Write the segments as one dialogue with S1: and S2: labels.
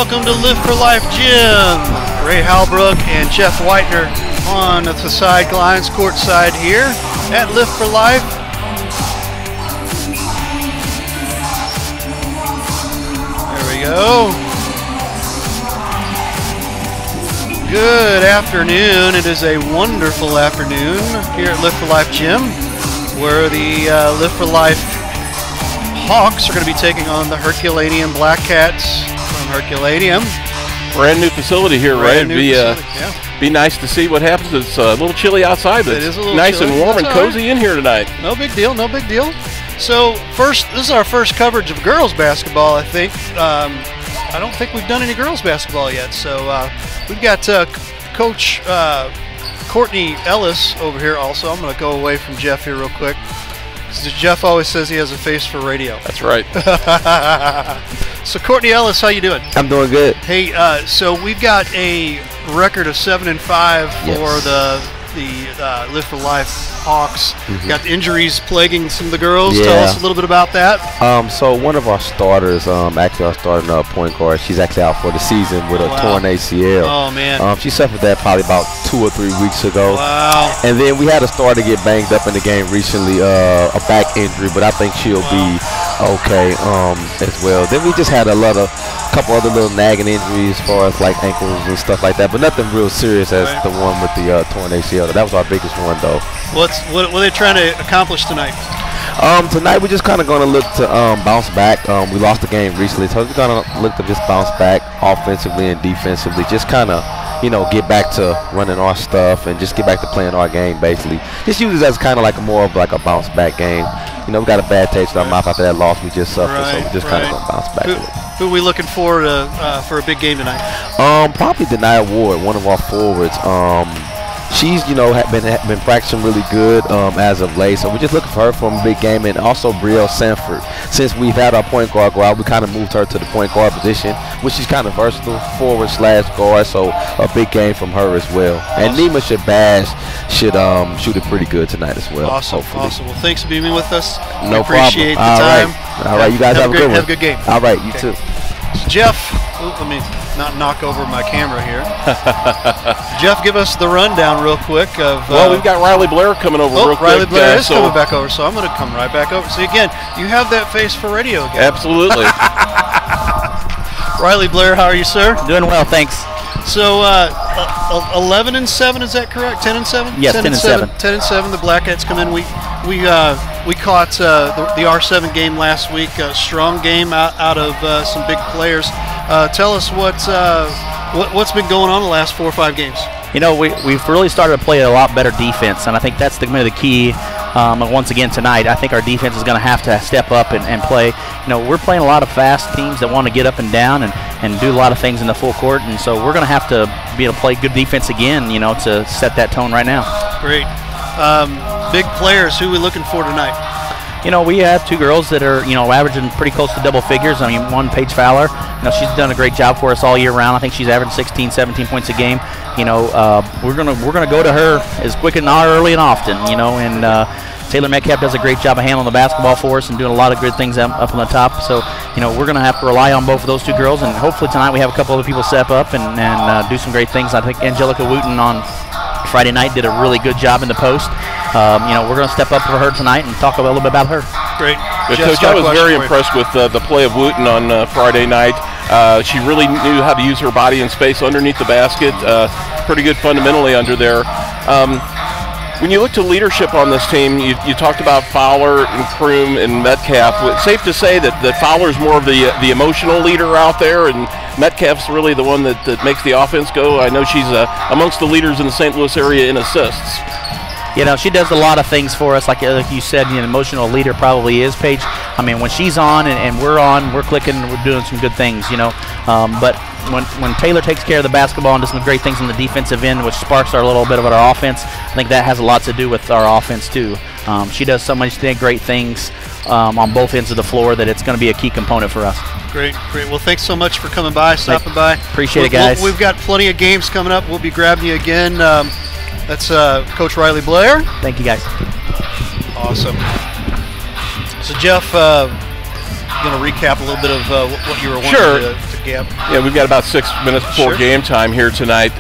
S1: welcome to Live for Life Gym. Ray Halbrook and Jeff Whitener on the sidelines, courtside here at Live for Life. There we go. Good afternoon. It is a wonderful afternoon here at Live for Life Gym, where the Live for Life Hawks are going to be taking on the Herculaneum Black Cats from Herculaneum.
S2: Brand new facility here, right? Be nice to see what happens. It's a little chilly outside, but it's nice and warm and cozy in here tonight.
S1: No big deal, no big deal. So first, this is our first coverage of girls basketball, I think. I don't think we've done any girls basketball yet. So we've got Coach Courtney Ellis over here also. I'm going to go away from Jeff here real quick. Jeff always says he has a face for radio.
S2: That's right.
S1: So Courtney Ellis, how you doing?
S3: I'm doing good.
S1: Hey, so we've got a record of 7-5 for the Live for Life Hawks. Got injuries plaguing some of the girls.
S3: Yeah.
S1: Tell us a little bit about that.
S3: So one of our starters, actually our starting point guard, she's actually out for the season with a torn ACL.
S1: Oh man.
S3: She suffered that probably about 2 or 3 weeks ago.
S1: Wow.
S3: And then we had a starter get banged up in the game recently, a back injury, but I think she'll be okay as well. Then we just had a couple other little nagging injuries as far as like ankles and stuff like that, but nothing real serious as the one with the torn ACL. That was our biggest one though.
S1: What are they trying to accomplish tonight?
S3: Tonight we're just kind of going to look to bounce back. We lost the game recently, so we're going to look to just bounce back offensively and defensively. Just kind of, get back to running our stuff and just get back to playing our game. Basically, just use it as kind of like more of like a bounce back game. We got a bad taste in our mouth after that loss we just suffered, so we're just kind of going to bounce back.
S1: Who are we looking forward to for a big game tonight?
S3: Probably Denia Ward, one of our forwards. She's, been practicing really good as of late, so we're just looking for her for a big game. And also Brielle Sanford. Since we've had our point guard go out, we kind of moved her to the point guard position, which is kind of versatile, forward/guard, so a big game from her as well. Awesome. And Nima Shabazz should shoot it pretty good tonight as well.
S1: Awesome,
S3: hopefully.
S1: Awesome. Well, thanks for being with us.
S3: No
S1: appreciate
S3: problem.
S1: the time.
S3: All right, you guys have a good one.
S1: Have a good game.
S3: All right, you too.
S1: So Jeff, let me not knock over my camera here. Jeff, give us the rundown real quick of.
S2: Well, we've got Riley Blair coming over real quick.
S1: Riley Blair is coming back over, so I'm going to come right back over. See, again, you have that face for radio again.
S2: Absolutely.
S1: Riley Blair, how are you, sir?
S4: Doing well, thanks.
S1: So 11-7, is that correct? 10-7?
S4: Yes, 10-7.
S1: 10-7. The Black Cats come in. We caught the R7 game last week. A strong game out of some big players. Tell us what's been going on the last 4 or 5 games.
S4: We've really started to play a lot better defense, and I think that's the key. Once again tonight, I think our defense is going to have to step up and play. We're playing a lot of fast teams that want to get up and down and do a lot of things in the full court, and so we're going to have to be able to play good defense again, to set that tone right now.
S1: Great. Big players, who are we looking for tonight?
S4: We have 2 girls that are, averaging pretty close to double figures. I mean, one, Paige Fowler, she's done a great job for us all year round. I think she's averaged 16, 17 points a game. We're gonna go to her as quick and early and often, and Taylor Metcalf does a great job of handling the basketball for us and doing a lot of good things up on the top. So, we're going to have to rely on both of those 2 girls, and hopefully tonight we have a couple other people step up and do some great things. I think Angelica Wooten on Friday night did a really good job in the post. We're going to step up for her tonight and talk a little bit about her.
S1: Great.
S2: Coach, I was very impressed with the play of Wooten on Friday night. She really knew how to use her body and space underneath the basket. Pretty good fundamentally under there. When you look to leadership on this team, you talked about Fowler and Kroom and Metcalf. It's safe to say that Fowler's more of the emotional leader out there, and Metcalf's really the one that makes the offense go. I know she's amongst the leaders in the St. Louis area in assists.
S4: She does a lot of things for us. Like you said, an emotional leader probably is Paige. I mean, when she's on and we're on, we're clicking, we're doing some good things, But when Taylor takes care of the basketball and does some great things on the defensive end, which sparks our little bit of our offense, I think that has a lot to do with our offense too. She does so much great things on both ends of the floor that it's going to be a key component for us.
S1: Great. Well, thanks so much for coming by, stopping by.
S4: Appreciate it, guys.
S1: We've got plenty of games coming up. We'll be grabbing you again. That's Coach Riley Blair.
S4: Thank you, guys.
S1: Awesome. So, Jeff, going to recap a little bit of what you were wanting to gap.
S2: Yeah, we've got about 6 minutes before game time here tonight.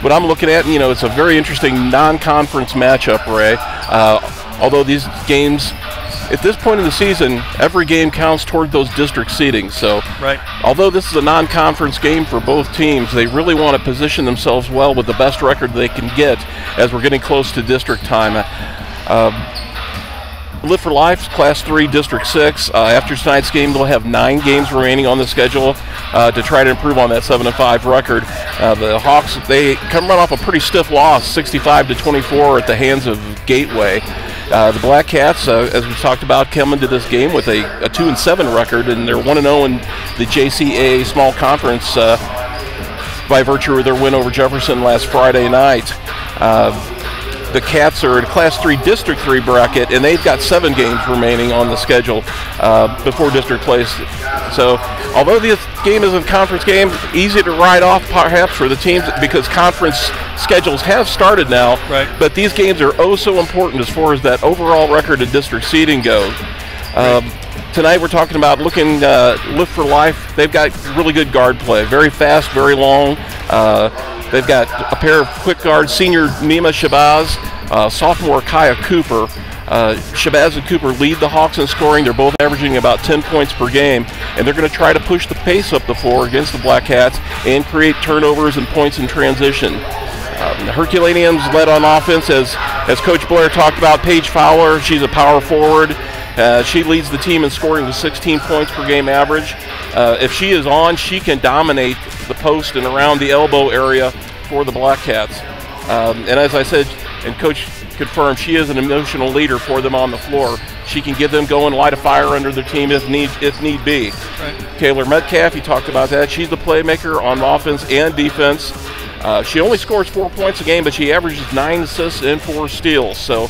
S2: What I'm looking at, it's a very interesting non-conference matchup, Ray. Although these games, at this point in the season, every game counts toward those district seedings. So, although this is a non-conference game for both teams, they really want to position themselves well with the best record they can get as we're getting close to district time. Live for Life, Class 3, District 6. After tonight's game, they'll have 9 games remaining on the schedule to try to improve on that 7-5 record. The Hawks, they come right off a pretty stiff loss, 65-24 at the hands of Gateway. The Black Cats, as we talked about, come into this game with a 2-7 record, and they're 1-0 in the JCAA Small Conference by virtue of their win over Jefferson last Friday night. The Cats are in Class 3 District 3 bracket, and they've got 7 games remaining on the schedule before district plays. So, although this game is a conference game, easy to write off perhaps for the teams because conference schedules have started now. But these games are oh so important as far as that overall record of district seeding goes. Tonight we're talking about looking Live for Life. They've got really good guard play, very fast, very long. They've got a pair of quick guards, senior Nima Shabazz, sophomore Kaya Cooper. Shabazz and Cooper lead the Hawks in scoring. They're both averaging about 10 points per game, and they're going to try to push the pace up the floor against the Black Cats and create turnovers and points in transition. Herculaneum's led on offense, as Coach Blair talked about. Paige Fowler, she's a power forward. She leads the team in scoring with 16 points per game average. If she is on, she can dominate the post and around the elbow area for the Black Cats. And as I said, and Coach confirmed, she is an emotional leader for them on the floor. She can get them going, light a fire under their team if need be. Taylor Metcalf, you talked about that. She's the playmaker on offense and defense. She only scores 4 points a game, but she averages 9 assists and 4 steals. So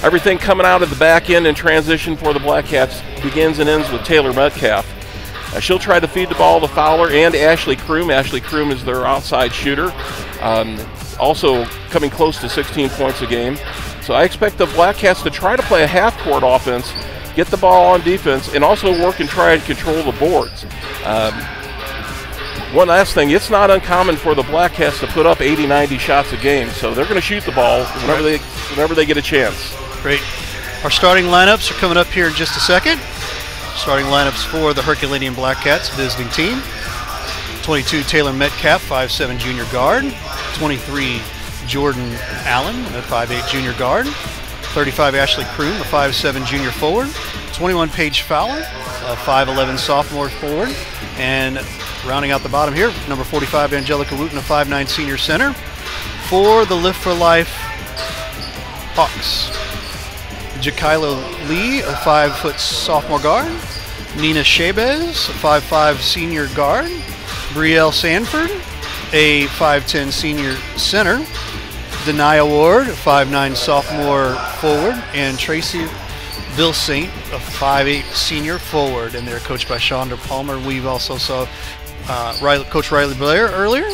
S2: everything coming out of the back end in transition for the Black Cats begins and ends with Taylor Metcalf. She'll try to feed the ball to Fowler and Ashley Kroom. Ashley Kroom is their outside shooter, also coming close to 16 points a game. So I expect the Black Cats to try to play a half-court offense, get the ball on defense, and also work and try and control the boards. One last thing, it's not uncommon for the Black Cats to put up 80, 90 shots a game, so they're going to shoot the ball whenever they get a chance.
S1: Great. Our starting lineups are coming up here in just a second. Starting lineups for the Herculaneum Black Cats visiting team. 22, Taylor Metcalf, 5'7" junior guard. 23, Jordan Allen, a 5'8" junior guard. 35, Ashley Kroom, a 5'7" junior forward. 21, Paige Fowler, a 5'11" sophomore forward. And rounding out the bottom here, number 45, Angelica Wooten, a 5'9" senior center. For the Live for Life Hawks, Jakila Lee, a 5-foot sophomore guard. Nina Shabazz, a 5'5" senior guard. Brielle Sanford, a 5'10" senior center. Denia Ward, a 5'9" sophomore forward. And Tracy Vilsaint, a 5'8" senior forward. And they're coached by Shonda Palmer. We've also saw Coach Riley Blair earlier.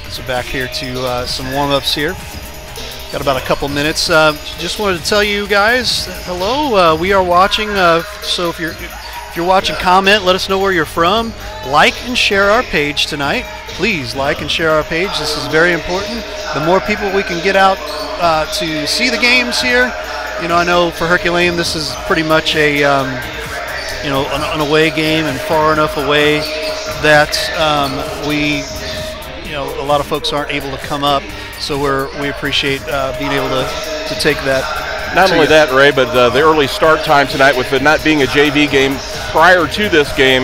S1: So back here to some warm-ups here. Got about a couple minutes. Just wanted to tell you guys hello. We are watching. So if you're watching, comment. Let us know where you're from. Like and share our page tonight. Please like and share our page. This is very important. The more people we can get out to see the games here. I know for Herculaneum this is pretty much a an away game and far enough away that a lot of folks aren't able to come up. So we appreciate being able to take that.
S2: Not only that, Ray, but the early start time tonight, with it not being a JV game prior to this game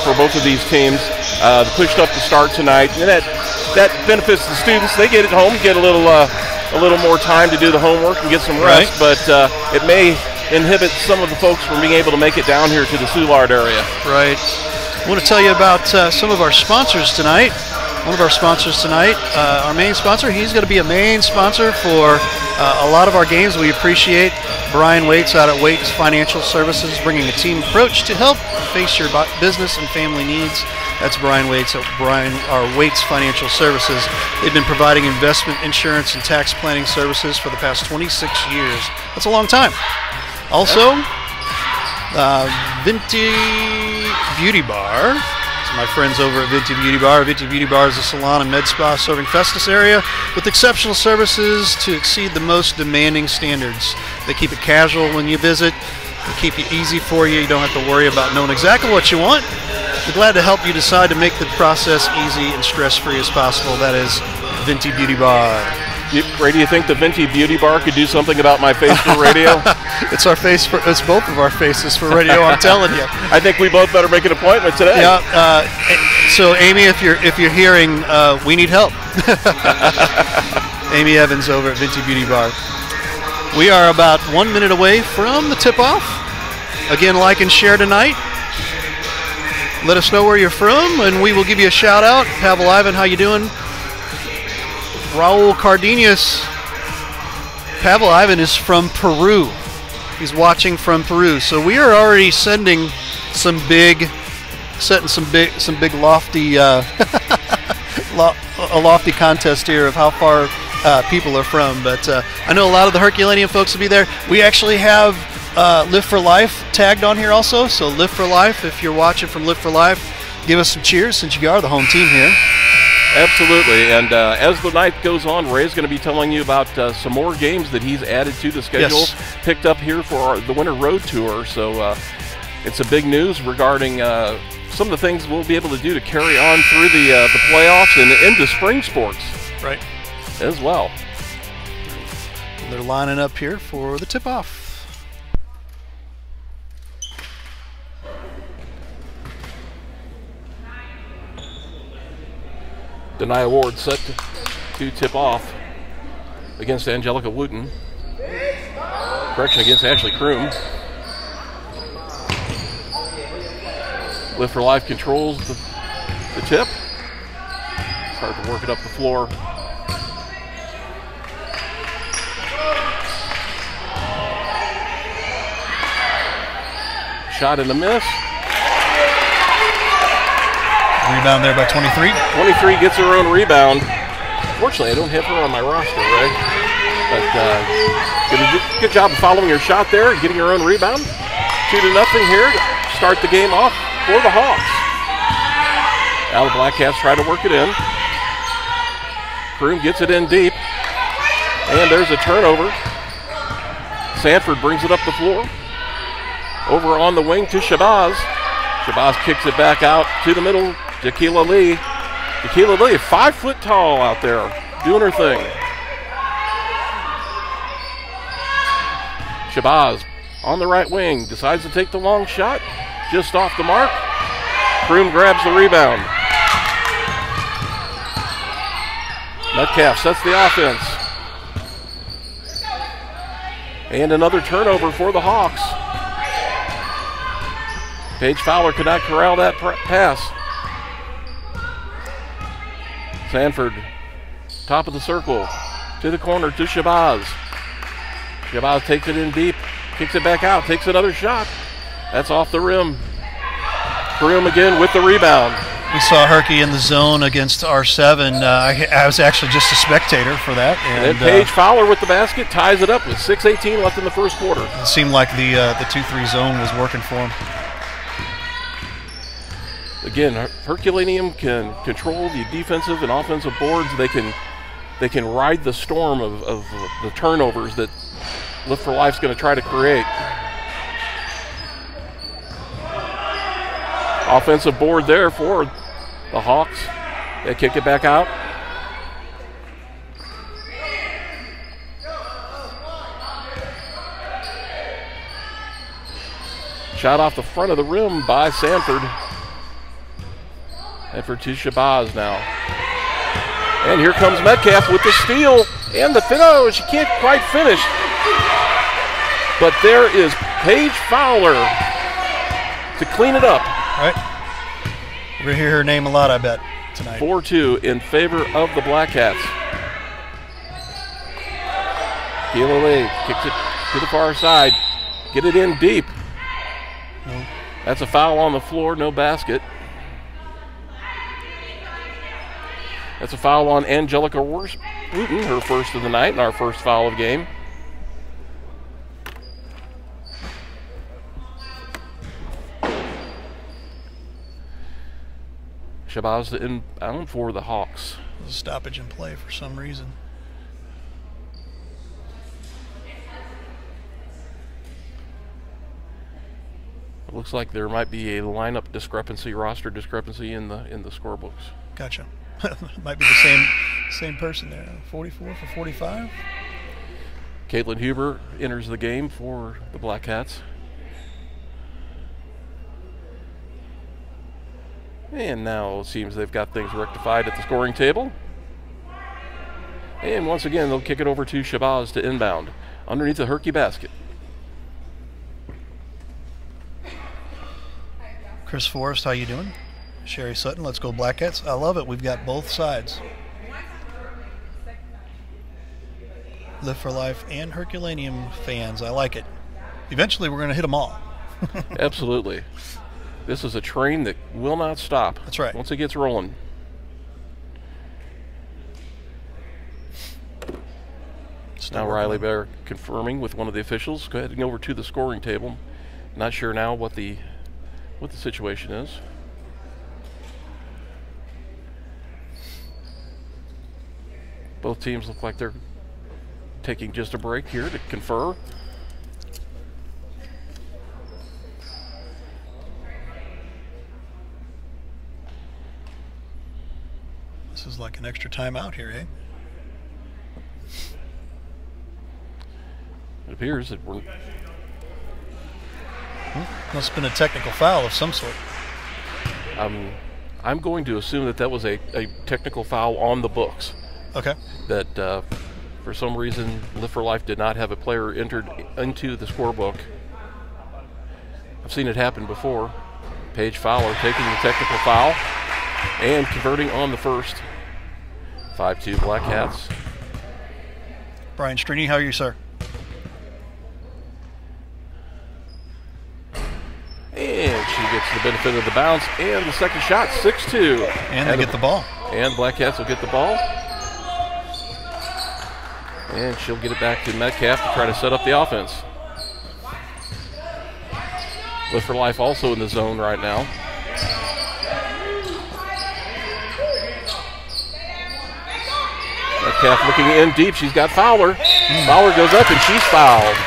S2: for both of these teams, pushed up the start tonight, and that benefits the students. They get it home, get a little more time to do the homework and get some rest, but it may inhibit some of the folks from being able to make it down here to the Soulard area.
S1: Right. I want to tell you about some of our sponsors tonight. One of our sponsors tonight, our main sponsor, he's going to be a main sponsor for a lot of our games. We appreciate Brian Waits out at Waits Financial Services, bringing a team approach to help face your business and family needs. That's Brian Waits at Waits Financial Services. They've been providing investment, insurance, and tax planning services for the past 26 years. That's a long time. Also, Vinti Beauty Bar. my friends over at Vinti Beauty Bar. Vinti Beauty Bar is a salon and med spa serving Festus area with exceptional services to exceed the most demanding standards. They keep it casual when you visit. They keep it easy for you. You don't have to worry about knowing exactly what you want. We're glad to help you decide to make the process easy and stress-free as possible. That is Vinti Beauty Bar.
S2: Ray, do you think the Vinti Beauty Bar could do something about my face for radio?
S1: It's our face for. It's both of our faces for radio. I'm telling you.
S2: I think we both better make an appointment today.
S1: Yeah. So, Amy, if you're hearing, we need help. Amy Evans over at Vinti Beauty Bar. We are about 1 minute away from the tip-off. Again, like and share tonight. Let us know where you're from, and we will give you a shout-out. Pavel Ivan, how you doing? Raul Cardenas. Pavel Ivan is from Peru. He's watching from Peru. So we are already setting some big lofty, a lofty contest here of how far people are from. But I know a lot of the Herculaneum folks will be there. We actually have Live for Life tagged on here also. So Live for Life, if you're watching from Live for Life, give us some cheers since you are the home team here.
S2: Absolutely, and as the night goes on, Ray's going to be telling you about some more games that he's added to the schedule,
S1: yes,
S2: picked up here for the Winter Road Tour. So it's a big news regarding some of the things we'll be able to do to carry on through the playoffs and into spring sports,
S1: right,
S2: as well.
S1: They're lining up here for the tip-off.
S2: Denia Ward set to tip off against Angelica Wooten. Correction, against Ashley Kroom. Live for Life controls the tip. Start to work it up the floor. Shot and a miss.
S1: Rebound there by 23.
S2: 23 gets her own rebound. Fortunately, I don't have her on my roster, Ray. But did a good job of following her shot there and getting her own rebound. 2-0 here. Start the game off for the Hawks. Now the Black Cats try to work it in. Kroom gets it in deep. And there's a turnover. Sanford brings it up the floor. Over on the wing to Shabazz. Shabazz kicks it back out to the middle. Jaquila Lee. Jaquila Lee, 5 foot tall out there, doing her thing. Shabazz on the right wing, decides to take the long shot, just off the mark. Kroom grabs the rebound. Metcalf sets the offense. And another turnover for the Hawks. Paige Fowler could not corral that pass. Sanford, top of the circle, to the corner to Shabazz. Shabazz takes it in deep, kicks it back out, takes another shot. That's off the rim. Kroom again with the rebound.
S1: We saw Herky in the zone against R7. I was actually just a spectator for that.
S2: And then Paige Fowler with the basket ties it up with 6:18 left in the first quarter.
S1: It seemed like the 2-3 zone was working for him.
S2: Again, Herculaneum can control the defensive and offensive boards. They can ride the storm of the turnovers that Live for Life's going to try to create. Offensive board there for the Hawks. They kick it back out. Shot off the front of the rim by Sanford. And for to Shabazz now. And here comes Metcalf with the steal and the finish. She can't quite finish. But there is Paige Fowler to clean it up.
S1: All right. We're going to hear her name a lot, I bet, tonight.
S2: 4-2 in favor of the Black Cats. Keila Lee kicks it to the far side. Get it in deep.
S1: No.
S2: That's a foul on the floor, no basket. That's a foul on Angelica Wooten, her first of the night, and our first foul of the game. Shabazz to inbound for the Hawks.
S1: Stoppage in play for some reason.
S2: It looks like there might be a lineup discrepancy, roster discrepancy in the scorebooks.
S1: Gotcha. Might be the same person there. 44 for 45.
S2: Caitlin Huber enters the game for the Black Cats. And now it seems they've got things rectified at the scoring table. And once again, they'll kick it over to Shabazz to inbound underneath the Herky basket.
S1: Chris Forrest, how you doing? Sherry Sutton, let's go Black Cats. I love it. We've got both sides. Live for Life and Herculaneum fans. I like it. Eventually, we're going to hit them all.
S2: Absolutely. This is a train that will not stop.
S1: That's right.
S2: Once it gets rolling. Now Riley Bear confirming with one of the officials. Go ahead and go over to the scoring table. Not sure now what the situation is. Both teams look like they're taking just a break here to confer.
S1: This is like an extra timeout here, eh?
S2: It appears that we're...
S1: Must have been a technical foul of some sort.
S2: I'm going to assume that was a technical foul on the books.
S1: Okay.
S2: That for some reason Live for Life did not have a player entered into the scorebook. I've seen it happen before. Paige Fowler taking the technical foul and converting on the first. 5-2 Black Cats.
S1: Brian Strini, how are you, sir?
S2: And she gets the benefit of the bounce and the second shot, 6-2.
S1: And they get the ball. And
S2: Black Cats will get the ball. And she'll get it back to Metcalf to try to set up the offense. Live for Life also in the zone right now. Metcalf looking in deep. She's got Fowler. Fowler goes up and she's fouled.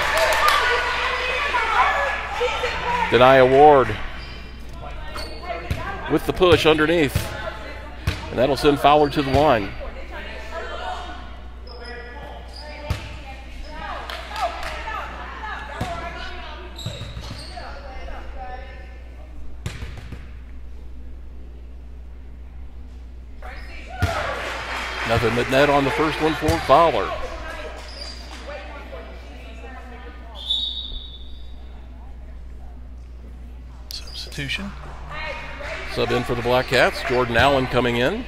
S2: Denia Ward with the push underneath. And that'll send Fowler to the line. Nothing but net on the first one for Fowler.
S1: Substitution.
S2: Sub in for the Black Cats. Jordan Allen coming in.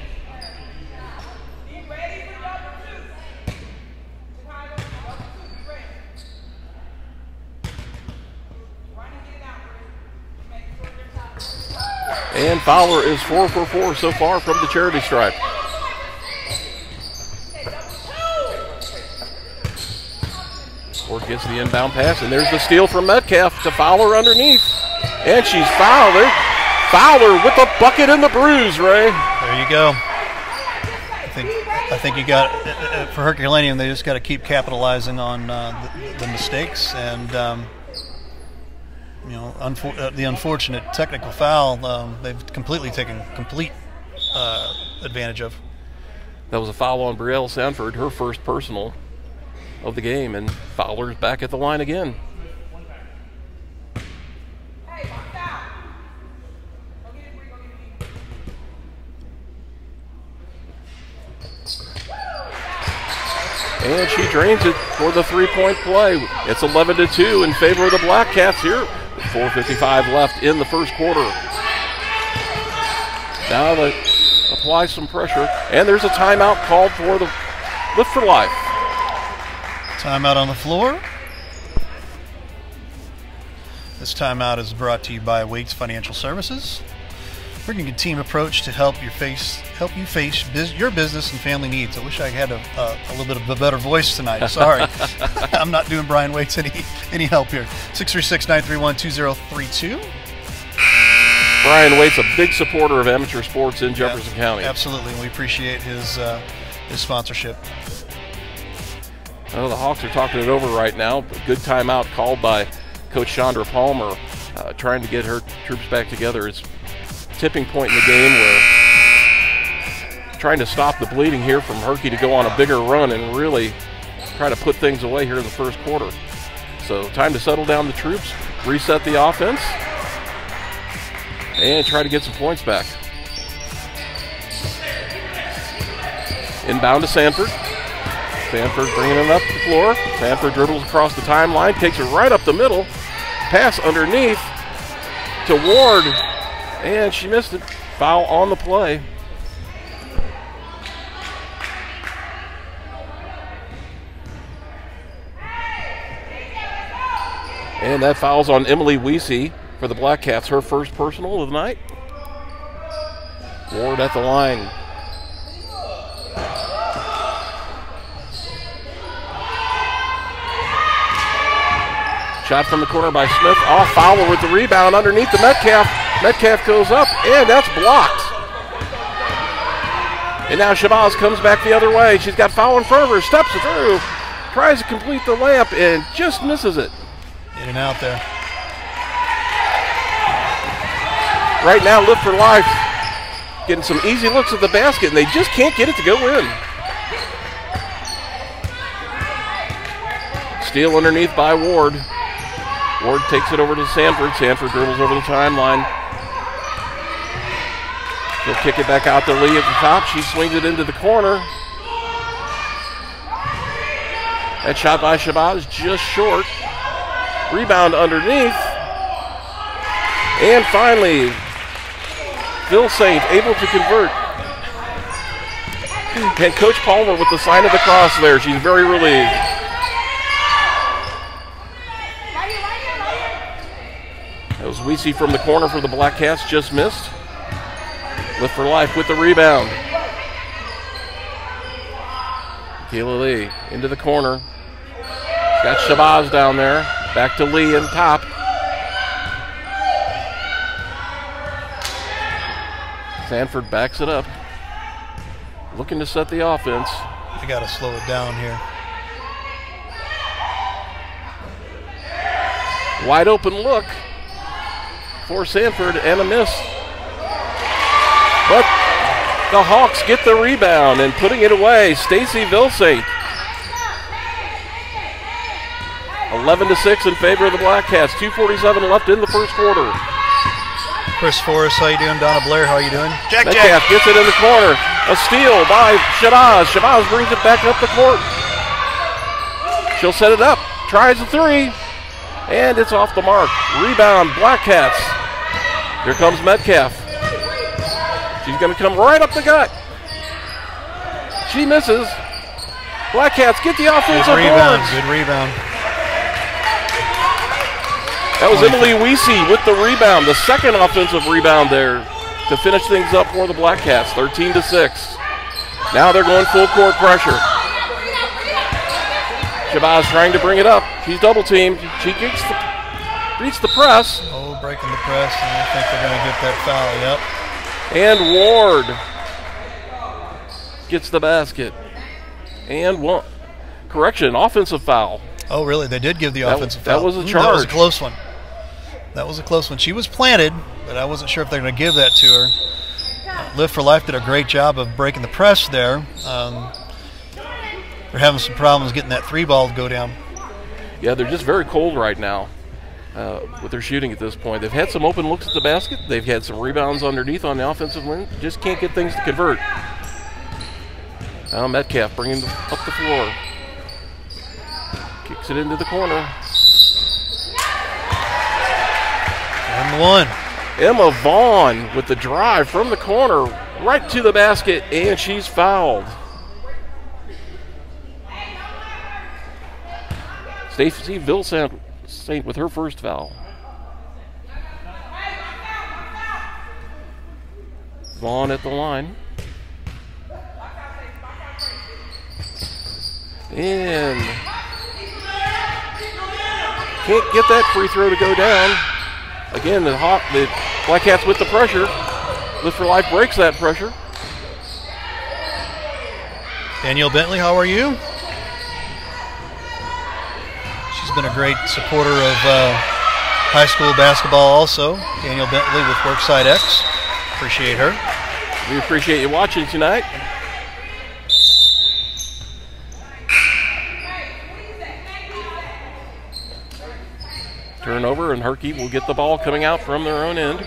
S2: And Fowler is 4 for 4 so far from the charity stripe. Ward gets the inbound pass, and there's the steal from Metcalf to Fowler underneath. And she's fouled. Fowler with the bucket and the bruise, Ray.
S1: There you go. I think you got, for Herculaneum, they just got to keep capitalizing on the mistakes and, the unfortunate technical foul they've completely taken advantage of.
S2: That was a foul on Brielle Sanford, her first personal of the game, and Fowler's back at the line again. And she drains it for the three-point play. It's 11-2 in favor of the Black Cats here. With 4:55 left in the first quarter. Now they apply some pressure, and there's a timeout called for the Live for Life.
S1: Timeout on the floor. This timeout is brought to you by Waits Financial Services, bringing a team approach to help you face your business and family needs. I wish I had a little bit of a better voice tonight. Sorry, I'm not doing Brian Waits any help here. 636-931-2032.
S2: Brian Waite's a big supporter of amateur sports in Jefferson County.
S1: Absolutely, and we appreciate his sponsorship.
S2: Well, the Hawks are talking it over right now. A good timeout called by Coach Chandra Palmer, trying to get her troops back together. It's a tipping point in the game where trying to stop the bleeding here from Herky to go on a bigger run and really try to put things away here in the first quarter. So time to settle down the troops, reset the offense, and try to get some points back. Inbound to Sanford. Sanford bringing it up the floor. Sanford dribbles across the timeline, takes it right up the middle. Pass underneath to Ward, and she missed it. Foul on the play. And that foul's on Emily Weesey for the Black Cats, her first personal of the night. Ward at the line. Shot from the corner by Smith. Off Fowler with the rebound underneath the Metcalf. Metcalf goes up, and that's blocked. And now Shabazz comes back the other way. She's got foul in front of her, steps through, tries to complete the layup, and just misses it.
S1: In and out there.
S2: Right now, Live for Life getting some easy looks at the basket, and they just can't get it to go in. Steal underneath by Ward. Ward takes it over to Sanford. Sanford dribbles over the timeline. She'll kick it back out to Lee at the top. She swings it into the corner. That shot by Shabazz just short. Rebound underneath. And finally, Phil Saint able to convert. And Coach Palmer with the sign of the cross there. She's very relieved. That was Weesey from the corner for the Black Cats, just missed. Live for Life with the rebound. Kayla Lee into the corner. Got Shabazz down there. Back to Lee in top. Sanford backs it up. Looking to set the offense.
S1: I got to slow it down here.
S2: Wide open look for Sanford and a miss. But the Hawks get the rebound and putting it away. Stacy Vilsaint. 11-6 in favor of the Black Cats. 2:47 left in the first quarter.
S1: Chris Forrest, how you doing? Donna Blair, how you doing?
S2: Jack gets it in the corner. A steal by Shabazz. Shabazz brings it back up the court. She'll set it up. Tries a three. And it's off the mark. Rebound, Black Cats. Here comes Metcalf. She's going to come right up the gut. She misses. Black Cats get the offensive boards.
S1: Good rebound.
S2: That was Emily Weesey with the rebound, the second offensive rebound there to finish things up for the Black Cats, 13-6. Now they're going full court pressure. Shabazz trying to bring it up. She's double teamed. She beats the press.
S1: Oh, breaking the press, and I think they're going to get that foul, yep.
S2: And Ward gets the basket. And one. Correction, offensive foul.
S1: Oh, really? They did give the offensive foul.
S2: That was a charge.
S1: That was a close one. That was a close one. She was planted, but I wasn't sure if they're going to give that to her. Live for Life did a great job of breaking the press there. They're having some problems getting that three ball to go down.
S2: Yeah, they're just very cold right now with their shooting at this point. They've had some open looks at the basket. They've had some rebounds underneath on the offensive wing. Just can't get things to convert. Now Metcalf bringing up the floor. Kicks it into the corner.
S1: And one.
S2: Emma Vaughn with the drive from the corner right to the basket, and she's fouled. Stacey Vilsaint with her first foul. Vaughn at the line. And can't get that free throw to go down. Again, the Black Cats with the pressure. Live for Life breaks that pressure.
S1: Danielle Bentley, how are you? She's been a great supporter of high school basketball also. Danielle Bentley with Workside X. Appreciate her.
S2: We appreciate you watching tonight. Turnover, and Herky will get the ball coming out from their own end.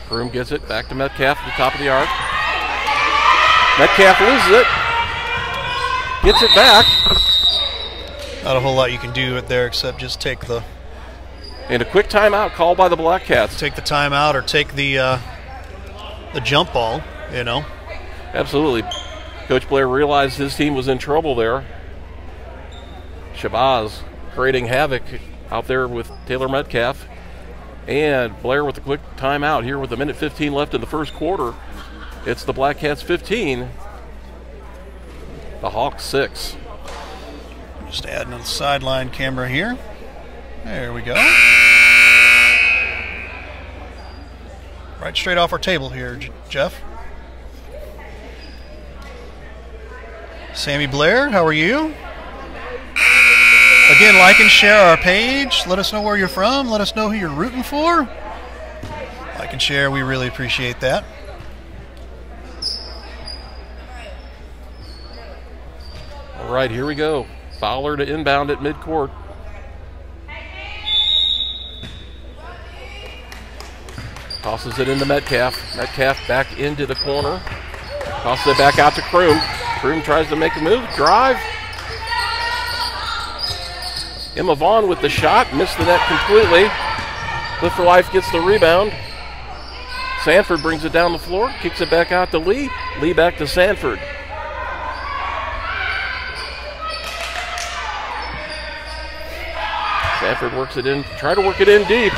S2: Broom gets it back to Metcalf at the top of the arc. Metcalf loses it. Gets it back.
S1: Not a whole lot you can do it there except just take the
S2: And a quick timeout called by the Black Cats.
S1: take the timeout or take the jump ball, you know.
S2: Absolutely. Coach Blair realized his team was in trouble there. Shabazz creating havoc out there with Taylor Metcalf. And Blair with a quick timeout here with a minute 15 left in the first quarter. It's the Black Cats 15. The Hawks 6.
S1: Just adding a sideline camera here. There we go. Right straight off our table here, Jeff. Sammy Blair, how are you? Again, like and share our page. Let us know where you're from. Let us know who you're rooting for. Like and share, we really appreciate that.
S2: All right, here we go. Fowler to inbound at midcourt. Tosses it into Metcalf. Metcalf back into the corner. Tosses it back out to Kroom. Kroom tries to make a move. Drive. Emma Vaughn with the shot. Missed the net completely. Live for Life gets the rebound. Sanford brings it down the floor. Kicks it back out to Lee. Lee back to Sanford. Sanford works it in. Try to work it in deep.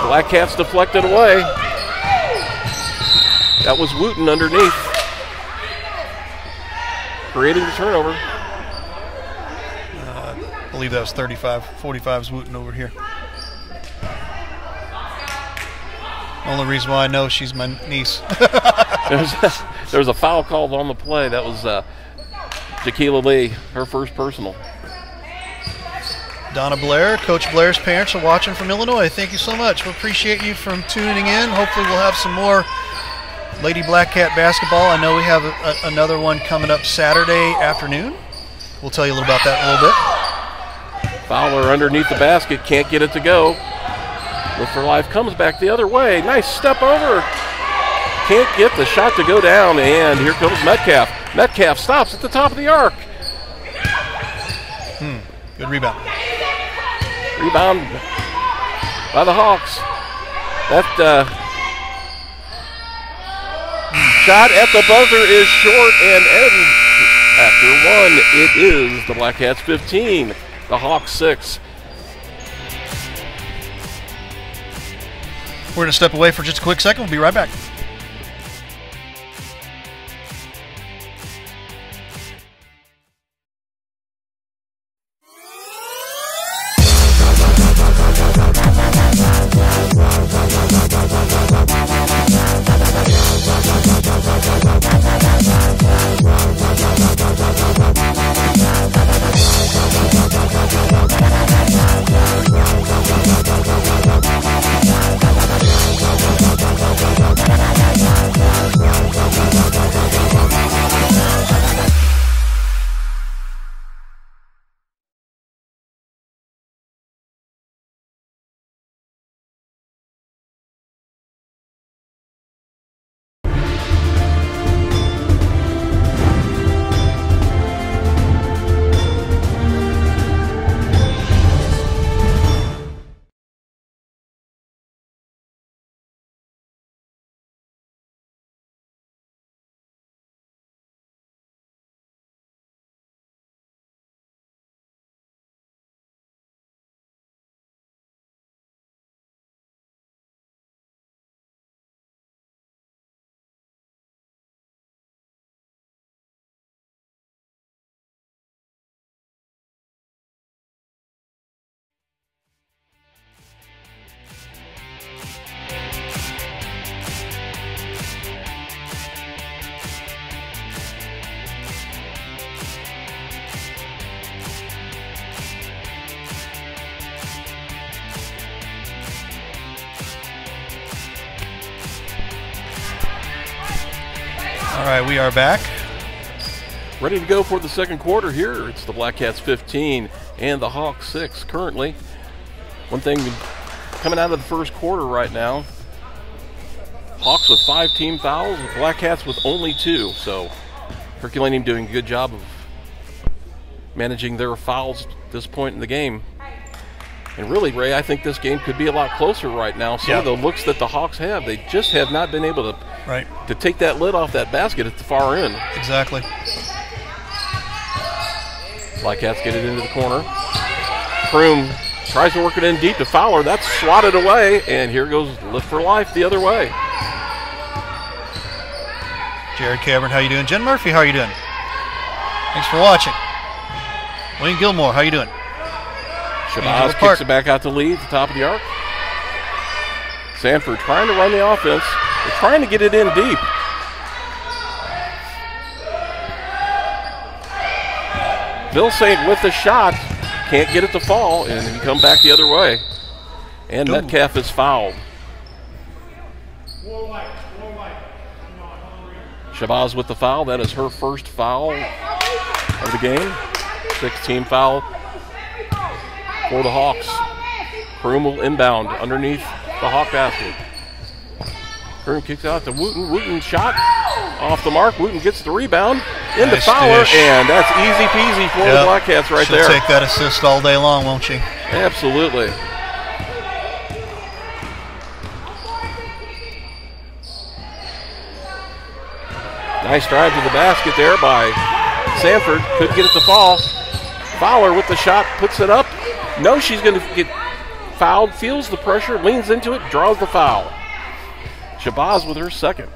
S2: Black Cats deflected away. That was Wooten underneath, creating the turnover.
S1: I believe that was 45's Wooten over here. Only reason why I know she's my niece.
S2: There was a foul called on the play. That was Jaquila Lee, her first personal.
S1: Donna Blair, Coach Blair's parents are watching from Illinois. Thank you so much. We appreciate you from tuning in. Hopefully we'll have some more Lady Black Cat basketball. I know we have another one coming up Saturday afternoon. We'll tell you a little about that in a little bit.
S2: Fowler underneath the basket, can't get it to go. Live for Life comes back the other way. Nice step over. Can't get the shot to go down, and here comes Metcalf. Metcalf stops at the top of the arc.
S1: Good rebound.
S2: Rebound by the Hawks. That shot at the buzzer is short, and after one, it is the Black Cats 15, the Hawks 6.
S1: We're going to step away for just a quick second. We'll be right back. All right, we are back.
S2: Ready to go for the second quarter here. It's the Black Cats 15 and the Hawks 6 currently. One thing coming out of the first quarter right now, Hawks with 5 team fouls, Black Cats with only 2. So Herculaneum doing a good job of managing their fouls at this point in the game. And really, Ray, I think this game could be a lot closer right now. Some of the looks that the Hawks have, they just have not been able to take that lid off that basket at the far end.
S1: Exactly.
S2: Black Cats get it into the corner. Kroom tries to work it in deep to Fowler. That's swatted away, and here goes Lift for Life the other way.
S1: Jared Cavern, how you doing? Jen Murphy, how you doing? Thanks for watching. Wayne Gilmore, how you doing?
S2: Shabazz kicks it back out to Lee at the top of the arc. Sanford trying to run the offense. They're trying to get it in deep. Vilsaint with the shot. Can't get it to fall, and he come back the other way. And Metcalf is fouled. Shabazz with the foul. That is her first foul of the game. 6-team foul for the Hawks. Kroom will inbound underneath the Hawk basket. Kroom kicks out to Wooten. Wooten shot off the mark. Wooten gets the rebound into Fowler, and that's easy peasy for the Black Cats right there.
S1: She'll take that assist all day long, won't she?
S2: Absolutely. Nice drive to the basket there by Sanford. Couldn't get it to fall. Fowler with the shot, puts it up. Knows she's going to get fouled, feels the pressure, leans into it, draws the foul. Shabazz with her second.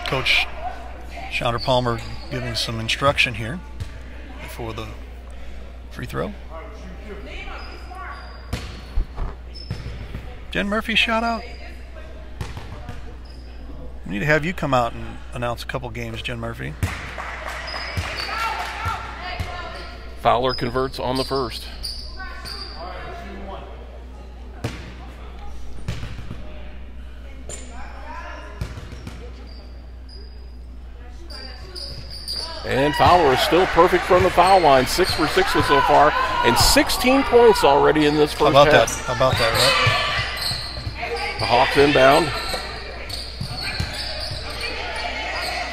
S1: Coach Chandra Palmer giving some instruction here before the free throw. Jen Murphy shout out. We need to have you come out and announce a couple games, Jen Murphy.
S2: Fowler converts on the first. And Fowler is still perfect from the foul line. 6 for 6 so far, and 16 points already in this first half.
S1: How about that, right?
S2: The Hawks inbound.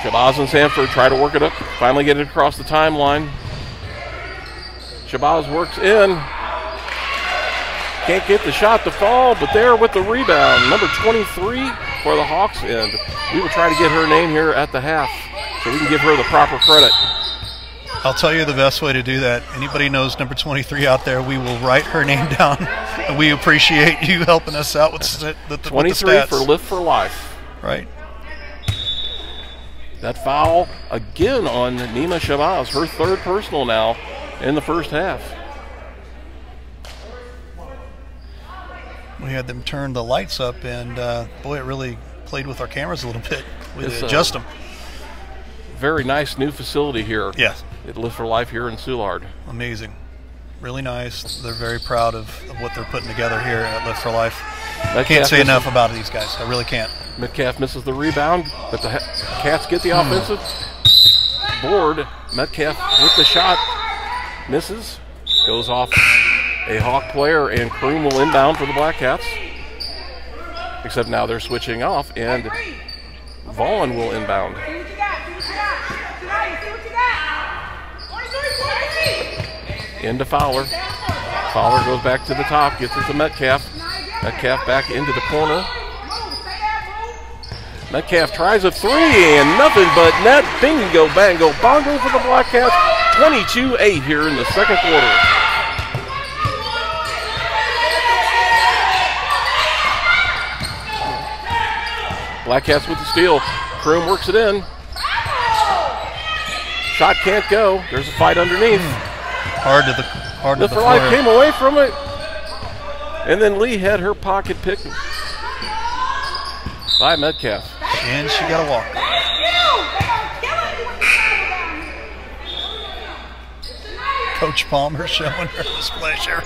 S2: Shabazz and Sanford try to work it up, finally get it across the timeline. Shabazz works in. Can't get the shot to fall, but there with the rebound. Number 23 for the Hawks, and we will try to get her name here at the half so we can give her the proper credit.
S1: I'll tell you the best way to do that. Anybody knows number 23 out there, we will write her name down, and we appreciate you helping us out with the
S2: 23
S1: stats.
S2: for Lift for Life.
S1: Right.
S2: That foul again on Nima Shabazz, her third personal now in the first half.
S1: We had them turn the lights up, and boy, it really played with our cameras a little bit. We had to adjust them.
S2: Very nice new facility here.
S1: Yes.
S2: At Lift for Life here in Soulard.
S1: Amazing. Really nice. They're very proud of what they're putting together here at Lift for Life. I can't say enough about these guys. I really can't.
S2: Metcalf misses the rebound, but the Cats get the offensive board. Metcalf with the shot. Misses. Goes off a Hawk player, and Kroom will inbound for the Black Cats. Except now they're switching off, and Vaughn will inbound. Into Fowler. Fowler goes back to the top, gets it to Metcalf. Metcalf back into the corner. Metcalf tries a three, and nothing but net. Bingo, bango, bongo for the Black Cats. 22-8 here in the second quarter. Black Cats with the steal. Kroom works it in. Shot can't go. There's a fight underneath.
S1: Hard to the
S2: floor. Life came away from it. And then Lee had her pocket picked by Metcalf.
S1: And she got a walk. Coach Palmer showing her displeasure.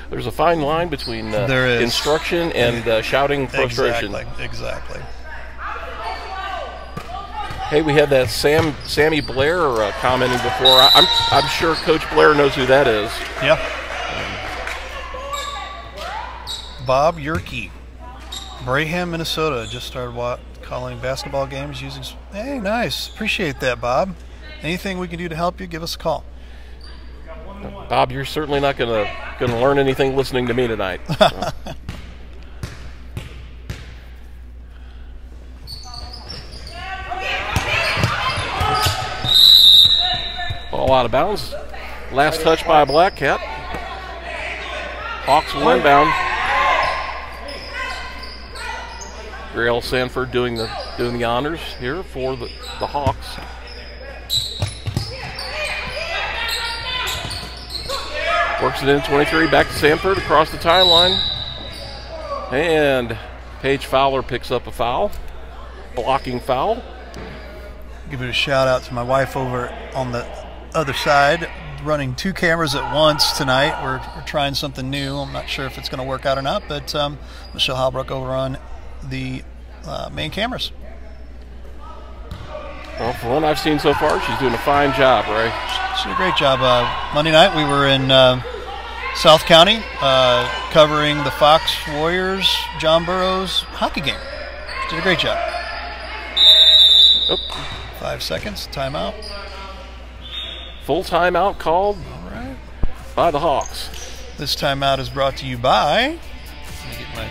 S2: There's a fine line between instruction and shouting frustration.
S1: Exactly.
S2: Hey, we had that Sammy Blair commenting before. I'm sure Coach Blair knows who that is.
S1: Yeah. Bob Yerke, Braham, Minnesota. Just started calling basketball games using. Hey, nice. Appreciate that, Bob. Anything we can do to help you, give us a call.
S2: Bob, you're certainly not gonna learn anything listening to me tonight. So. Ball out of bounds. Last touch by a Black Cat. Hawks will inbound. Grail Sanford doing the honors here for the Hawks. Works it in 23, back to Sanford across the timeline. And Paige Fowler picks up a foul. Blocking foul.
S1: Give it a shout out to my wife over on the other side, running 2 cameras at once tonight. We're trying something new. I'm not sure if it's going to work out or not, but Michelle Halbrook over on the main cameras.
S2: Well, from what I've seen so far, she's doing a fine job, Ray.
S1: She did a great job. Monday night we were in South County covering the Fox Warriors John Burroughs hockey game. She did a great job.
S2: Oh.
S1: 5 seconds, timeout.
S2: Full timeout called by the Hawks.
S1: This timeout is brought to you by, let me get my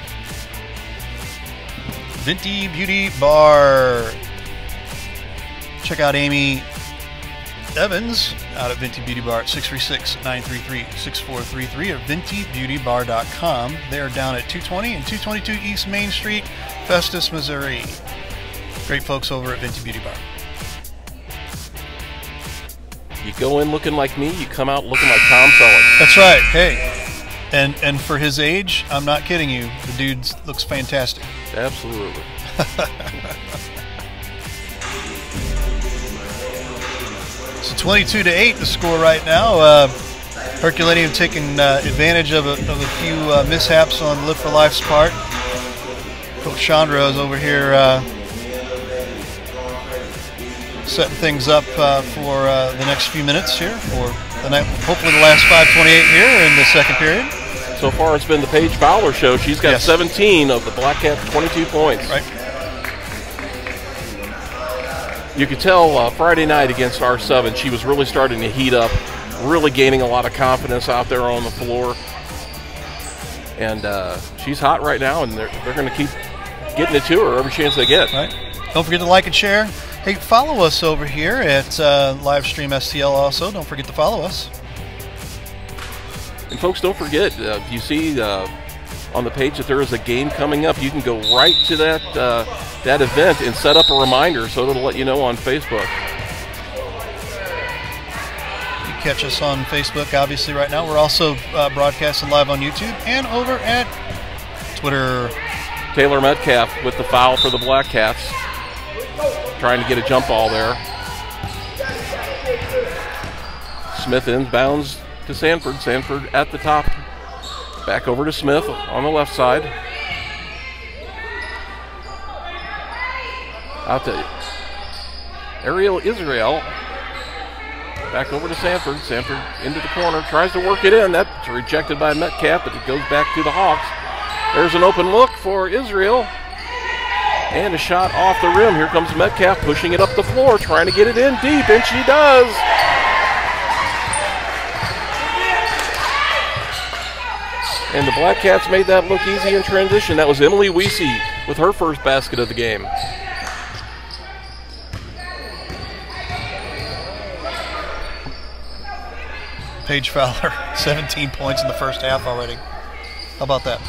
S1: Venti Beauty Bar. Check out Amy Evans out at Venti Beauty Bar at 636-933-6433 or VentiBeautyBar.com. They're down at 220 and 222 East Main Street, Festus, Missouri. Great folks over at Venti Beauty Bar.
S2: You go in looking like me, you come out looking like Tom Selleck.
S1: That's right. Hey, and for his age, I'm not kidding you. The dude looks fantastic.
S2: Absolutely.
S1: So 22-8 the score right now. Herculaneum taking advantage of a few mishaps on Live for Life's part. Coach Chandra is over here setting things up for the next few minutes here for the night. Hopefully the last 5:28 here in the second period.
S2: So far it's been the Paige Fowler show. She's got 17 of the Black Cats' 22 points.
S1: Right.
S2: You could tell Friday night against R7, she was really starting to heat up, really gaining a lot of confidence out there on the floor. And she's hot right now, and they're going to keep getting it to her every chance they get.
S1: Right. Don't forget to like and share. Hey, follow us over here at Livestream STL also. Don't forget to follow us.
S2: And folks, don't forget, if you see on the page that there is a game coming up, you can go right to that that event and set up a reminder so it'll let you know on Facebook.
S1: You catch us on Facebook, obviously, right now. We're also broadcasting live on YouTube and over at Twitter.
S2: Taylor Metcalf with the foul for the Black Cats. Trying to get a jump ball there. Smith inbounds to Sanford. Sanford at the top. Back over to Smith on the left side. Out to Ariel Israel. Back over to Sanford. Sanford into the corner. Tries to work it in. That's rejected by Metcalf, but it goes back to the Hawks. There's an open look for Israel. And a shot off the rim. Here comes Metcalf pushing it up the floor, trying to get it in deep, and she does. And the Black Cats made that look easy in transition. That was Emily Weesey with her first basket of the game.
S1: Paige Fowler, 17 points in the first half already. How about that?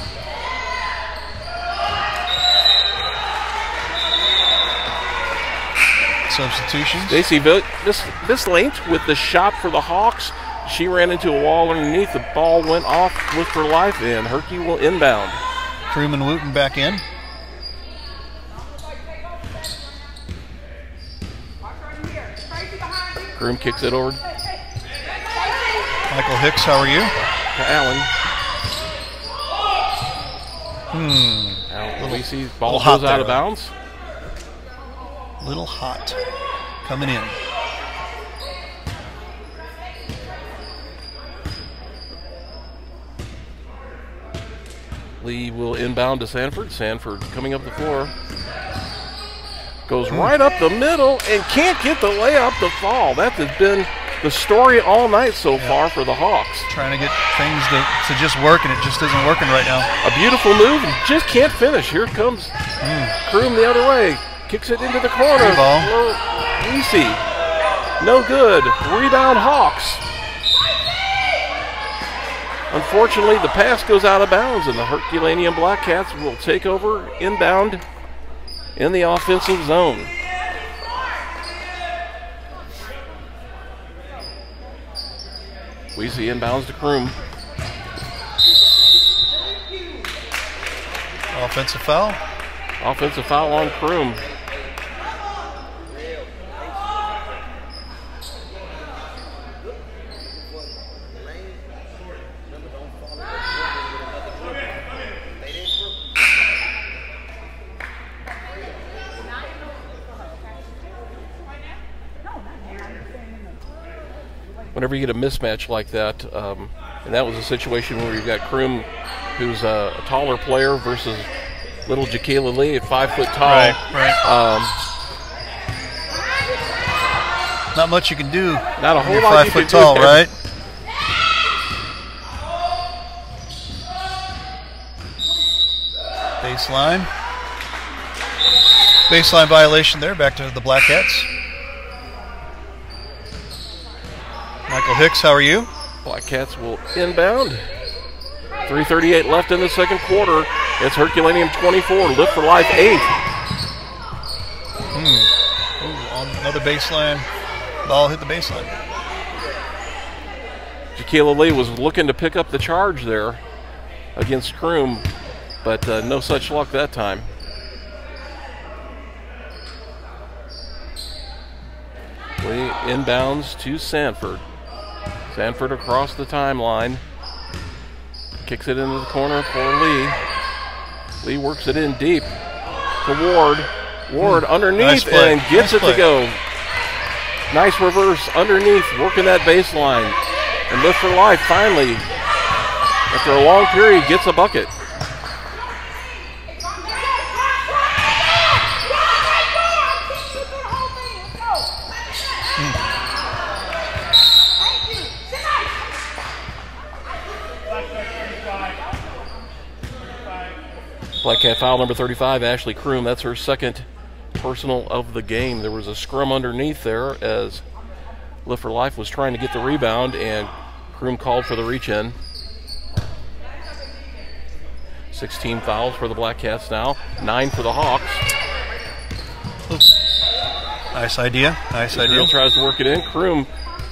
S1: Substitutions.
S2: Stacey Vislate with the shot for the Hawks. She ran into a wall underneath. The ball went off with her life, and Herky will inbound.
S1: Kroom and Wooten back in.
S2: Kroom kicks it over.
S1: Michael Hicks, how are you?
S2: To Allen. Weesy's ball goes out of bounds.
S1: Little hot coming in.
S2: Lee will inbound to Sanford. Sanford coming up the floor. Goes right up the middle and can't get the layup to fall. That has been the story all night so far for the Hawks.
S1: Trying to get things to just work, and it just isn't working right now.
S2: A beautiful move, and just can't finish. Here comes Kroom the other way. Kicks it into the corner.
S1: Ball.
S2: Easy. No good. Rebound Hawks. Unfortunately, the pass goes out of bounds, and the Herculaneum Black Cats will take over inbound in the offensive zone. Weezy inbounds to Kroom.
S1: Offensive foul.
S2: Offensive foul on Kroom. Whenever you get a mismatch like that, and that was a situation where you've got Kroom, who's a taller player, versus little Jaquela Lee at 5 foot tall.
S1: Right. Not much you can do.
S2: Not a whole
S1: you're
S2: lot
S1: 5
S2: you
S1: foot
S2: can
S1: tall,
S2: do.
S1: right? Baseline. Baseline violation there. Back to the Black Cats. Michael Hicks, how are you?
S2: Black Cats will inbound. 3:38 left in the second quarter. It's Herculaneum 24, Lift for Life 8.
S1: Ooh, on another baseline. Ball hit the baseline.
S2: Jaquela Lee was looking to pick up the charge there against Kroom, but no such luck that time. Lee inbounds to Sanford. Sanford across the timeline. Kicks it into the corner for Lee. Lee works it in deep to Ward. Ward underneath and gets it to go. Nice reverse underneath, working that baseline. And Lift for Life finally, after a long period, gets a bucket. Black Cat foul number 35, Ashley Kroom. That's her second personal of the game. There was a scrum underneath there as Lift for Life was trying to get the rebound, and Kroom called for the reach-in. 16 fouls for the Black Cats now, 9 for the Hawks.
S1: Nice idea. Nice idea.
S2: Tries to work it in. Kroom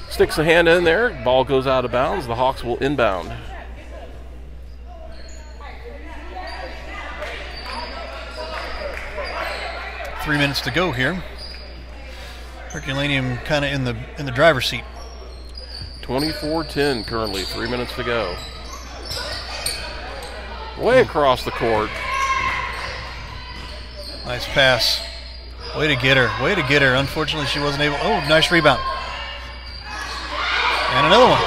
S2: sticks a hand in there. Ball goes out of bounds. The Hawks will inbound.
S1: 3 minutes to go here. Herculaneum kind of in the driver's seat.
S2: 24-10 currently, 3 minutes to go. Way across the court.
S1: Nice pass. Way to get her. Way to get her. Unfortunately, she wasn't able. Oh, nice rebound. And another one.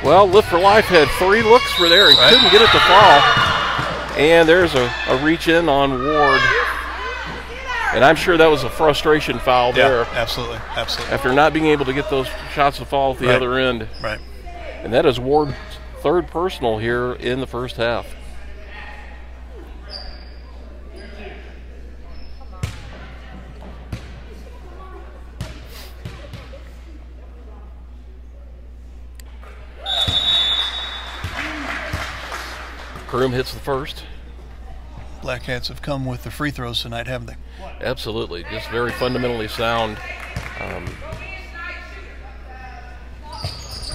S2: Well, Lift for Life had 3 looks for there. He couldn't get it to fall. And there's a reach in on Ward. And I'm sure that was a frustration foul there.
S1: Yeah, absolutely. Absolutely.
S2: After not being able to get those shots to fall at the other end.
S1: Right.
S2: And that is Ward's third personal here in the first half. Kroom hits the first.
S1: Black Cats have come with the free throws tonight, haven't they?
S2: Absolutely. Just very fundamentally sound.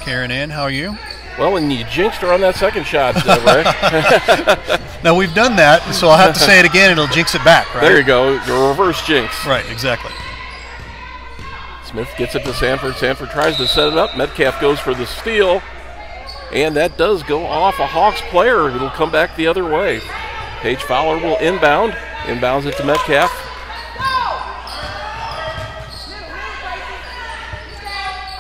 S1: Karen Ann, how are you?
S2: Well, and you jinxed her on that second shot, Ray.
S1: Now, we've done that, so I'll have to say it again, and it'll jinx it back, right?
S2: There you go. Your reverse jinx.
S1: Right, exactly.
S2: Smith gets it to Sanford. Sanford tries to set it up. Metcalf goes for the steal. And that does go off a Hawks player. It'll come back the other way. Paige Fowler will inbound. Inbounds it to Metcalf.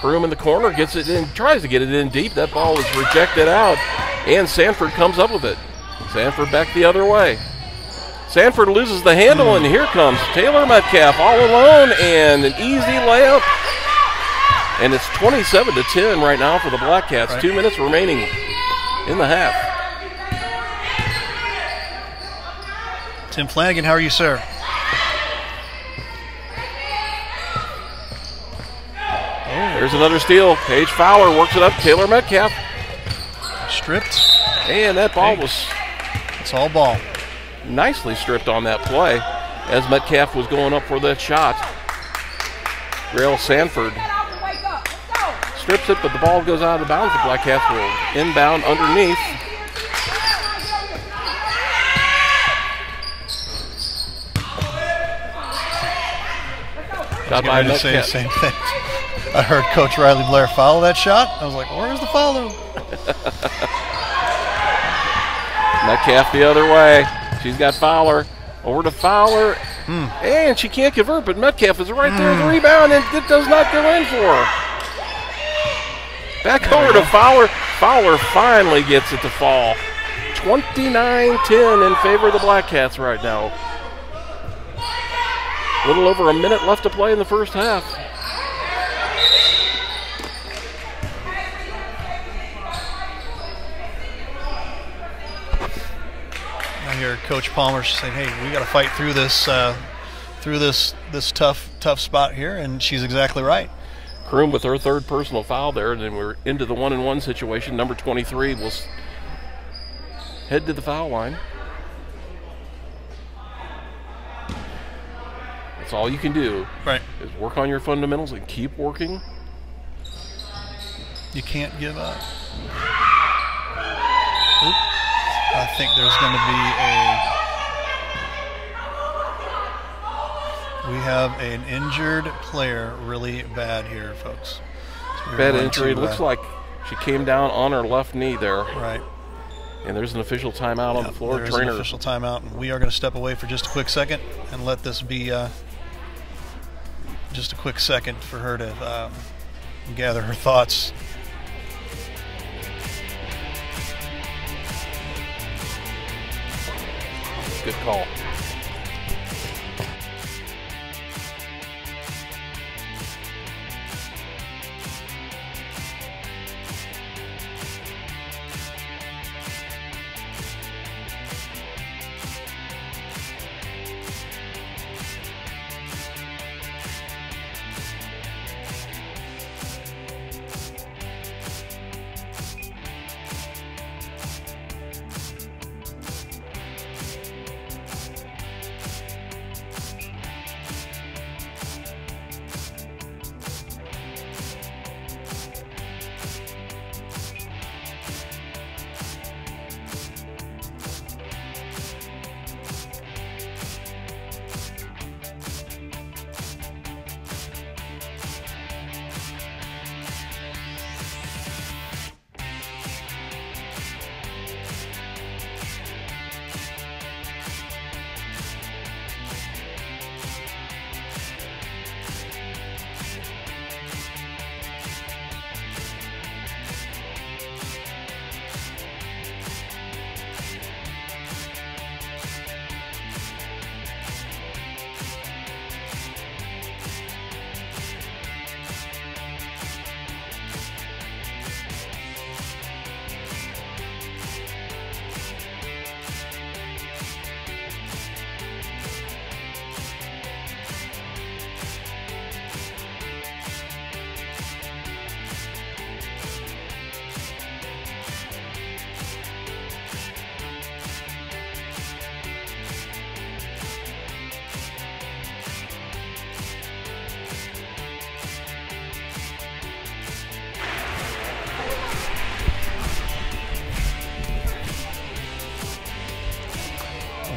S2: Kroom in the corner, gets it in, tries to get it in deep. That ball is rejected out, and Sanford comes up with it. Sanford back the other way. Sanford loses the handle, and here comes Taylor Metcalf all alone, and an easy layup. And it's 27-10 right now for the Black Cats. Right. 2 minutes remaining in the half.
S1: Tim Flanagan, how are you, sir?
S2: There's another steal. Paige Fowler works it up. Taylor Metcalf.
S1: Stripped.
S2: And that ball was...
S1: It's all ball.
S2: Nicely stripped on that play as Metcalf was going up for that shot. Grail Sanford strips it, but the ball goes out of bounds. The Black Cats will inbound underneath.
S1: I was going to say the same thing. I heard Coach Riley Blair follow that shot. I was like, where's the follow?
S2: Metcalf the other way. She's got Fowler. Over to Fowler. And she can't convert, but Metcalf is right there with the rebound, and it does not go in for her. Back over to Fowler. Fowler finally gets it to fall. 29-10 in favor of the Black Cats right now. A little over a minute left to play in the first half.
S1: I hear Coach Palmer saying, "Hey, we got to fight through this, tough spot here," and she's exactly right.
S2: Kroom with her third personal foul there, and then we're into the 1-and-1 situation. Number 23 will head to the foul line. That's all you can do.
S1: Right.
S2: Is work on your fundamentals and keep working.
S1: You can't give up. Oop. I think there's going to be we have an injured player really bad here, folks. So
S2: bad injury. It looks like she came down on her left knee there.
S1: Right.
S2: And there's an official timeout on the floor.
S1: There's an official timeout, and we are going to step away for just a quick second and let this be just a quick second for her to gather her thoughts.
S2: Good call.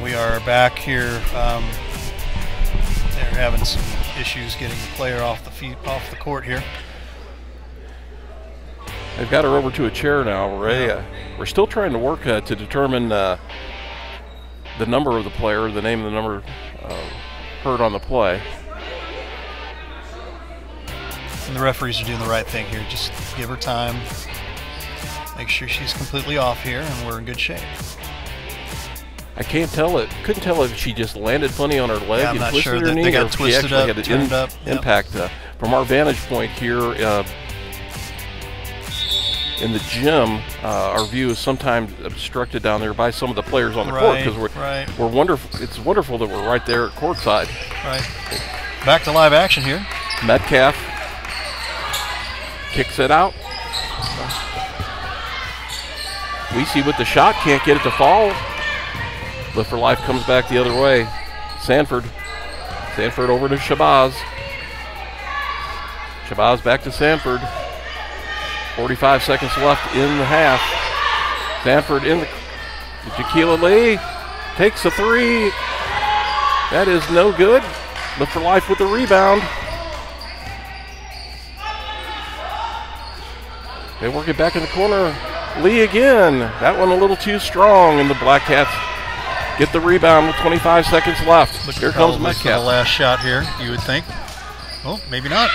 S1: We are back here. They're having some issues getting the player off the court here.
S2: They've got her over to a chair now, Ray. We're still trying to work to determine the number of the player, the name of the number heard on the play.
S1: And the referees are doing the right thing here. Just give her time. Make sure she's completely off here, and we're in good shape.
S2: I can't tell it. Couldn't tell if she just landed funny on her leg
S1: Yeah, I'm
S2: and
S1: not
S2: twisted
S1: sure
S2: her
S1: that
S2: knee,
S1: they got
S2: or if she
S1: twisted
S2: actually
S1: up,
S2: had
S1: turned
S2: an
S1: up. Yep.
S2: impact. From our vantage point here in the gym, our view is sometimes obstructed down there by some of the players on the court, because we're wonderful. It's wonderful that we're right there at courtside.
S1: Right. Back to live action here.
S2: Metcalf kicks it out. We see with the shot, can't get it to fall. Lift for Life comes back the other way. Sanford over to Shabazz. Shabazz back to Sanford. 45 seconds left in the half. Sanford in the Jaquila Lee takes a three. That is no good. Lift for Life with the rebound. They work it back in the corner. Lee again. That one a little too strong, and the Black Cats get the rebound with 25 seconds left. Here comes Metcalf.
S1: The last shot here, you would think. Oh, maybe not.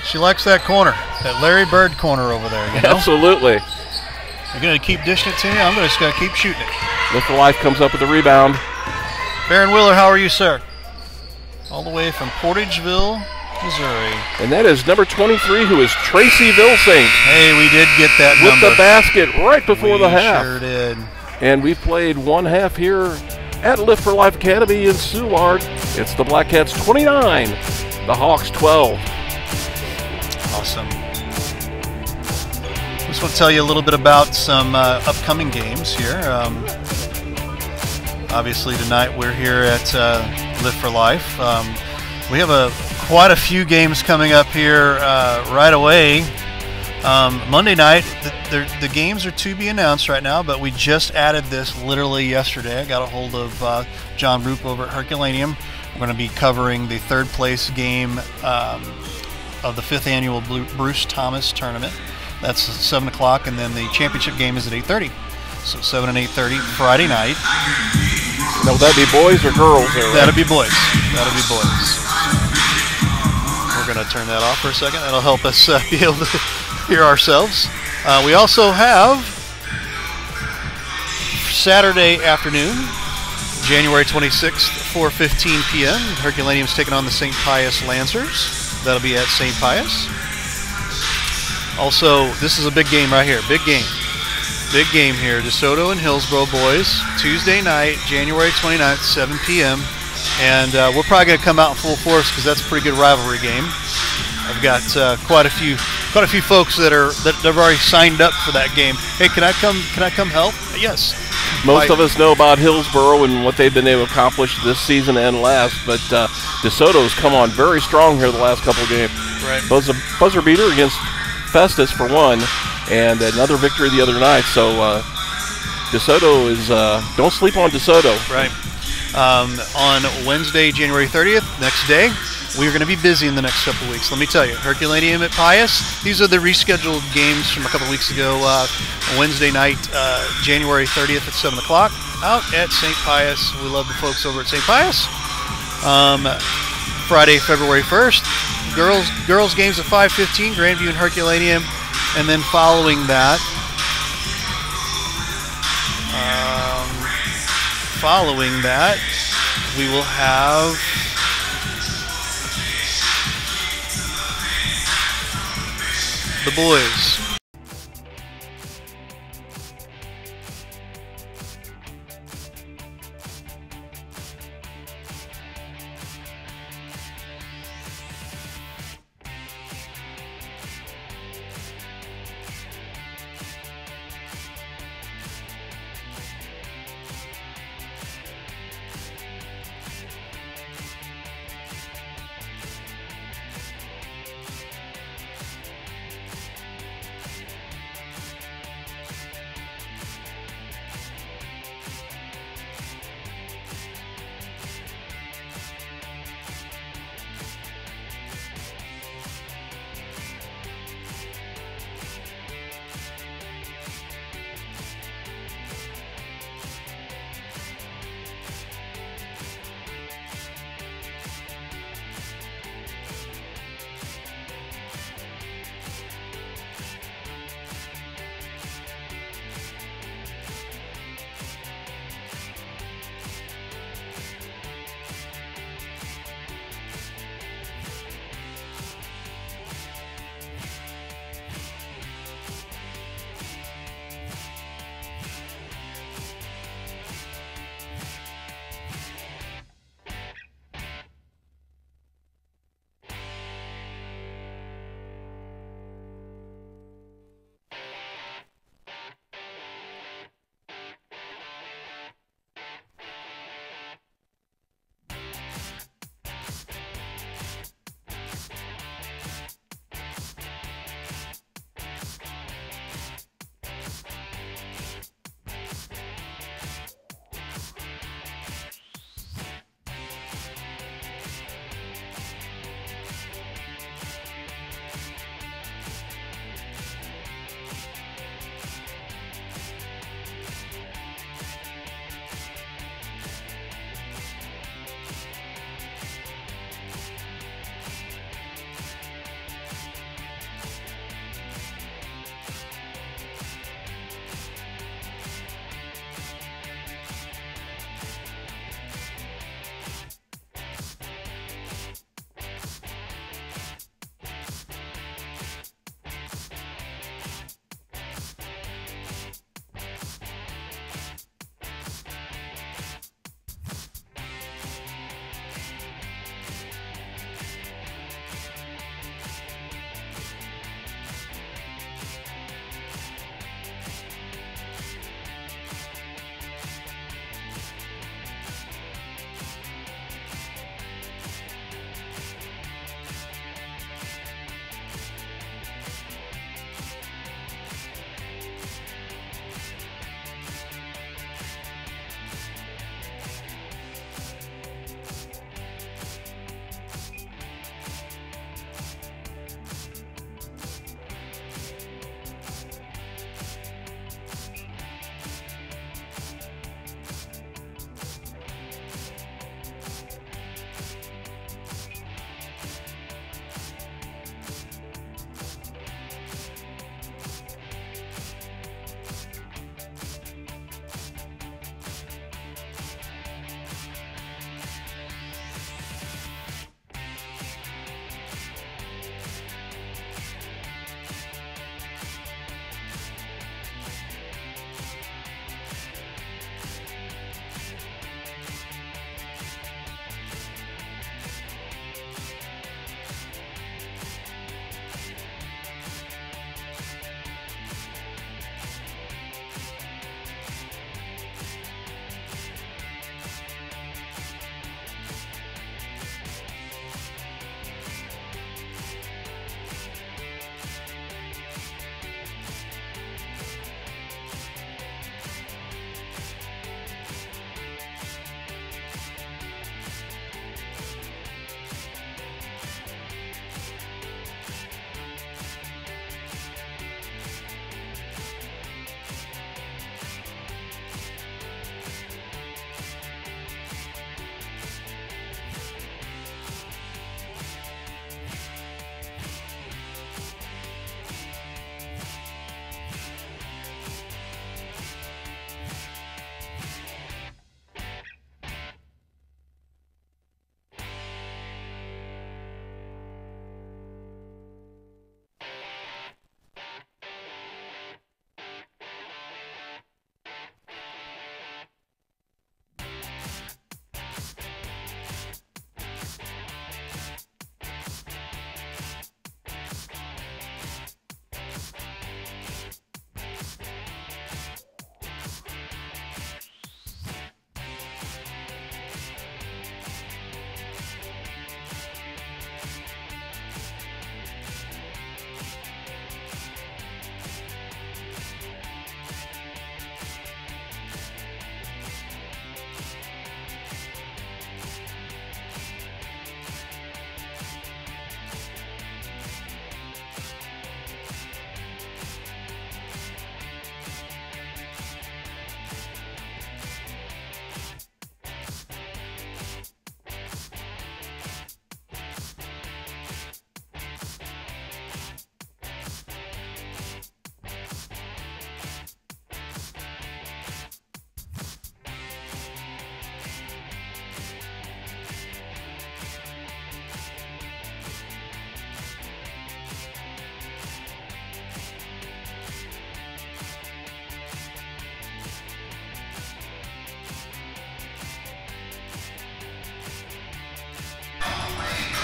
S1: She likes that corner, that Larry Bird corner over there. You know?
S2: Absolutely.
S1: You're going to keep dishing it to me? I'm just going to keep shooting it.
S2: Lift for Life comes up with the rebound.
S1: Baron Wheeler, how are you, sir? All the way from Portageville, Missouri.
S2: And that is number 23, who is Tracy Vilsink.
S1: Hey, we did get that
S2: with
S1: number.
S2: the basket right before the half.
S1: Sure did.
S2: And we played one half here at Lift for Life Academy in Soulard. It's the Black Cats 29, the Hawks 12.
S1: Awesome. Just want to tell you a little bit about some upcoming games here. Obviously tonight we're here at Lift for Life. We have quite a few games coming up here right away. Monday night, the games are to be announced right now, but we just added this literally yesterday. I got a hold of John Roop over at Herculaneum. We're going to be covering the third place game of the 5th annual Bruce Thomas tournament. That's at 7 o'clock, and then the championship game is at 8:30. So 7 and 8:30 Friday night.
S2: Now, would that be boys or girls?
S1: That'll be boys. That'll be boys. We're going to turn that off for a second. That'll help us be able to hear ourselves. We also have Saturday afternoon, January 26th, 4:15 p.m. Herculaneum's taking on the St. Pius Lancers. That'll be at St. Pius. Also, this is a big game right here. Big game. Big game here. DeSoto and Hillsboro boys. Tuesday night, January 29th, 7 p.m. And we're probably going to come out in full force because that's a pretty good rivalry game. I've got quite a few folks that have already signed up for that game. Hey, can I come help? Yes.
S2: Most of us know about Hillsboro and what they've been able to accomplish this season and last, but DeSoto's come on very strong here the last couple of games.
S1: Right.
S2: Buzzer beater against Festus for one, and another victory the other night. So DeSoto is don't sleep on DeSoto.
S1: Right. On Wednesday, January 30th, next day, we're going to be busy in the next couple of weeks. Let me tell you, Herculaneum at Pius. These are the rescheduled games from a couple of weeks ago. Wednesday night, January 30th at 7 o'clock, out at St. Pius. We love the folks over at St. Pius. Friday, February 1st, girls games at 5:15, Grandview and Herculaneum. And then following that, we will have the boys.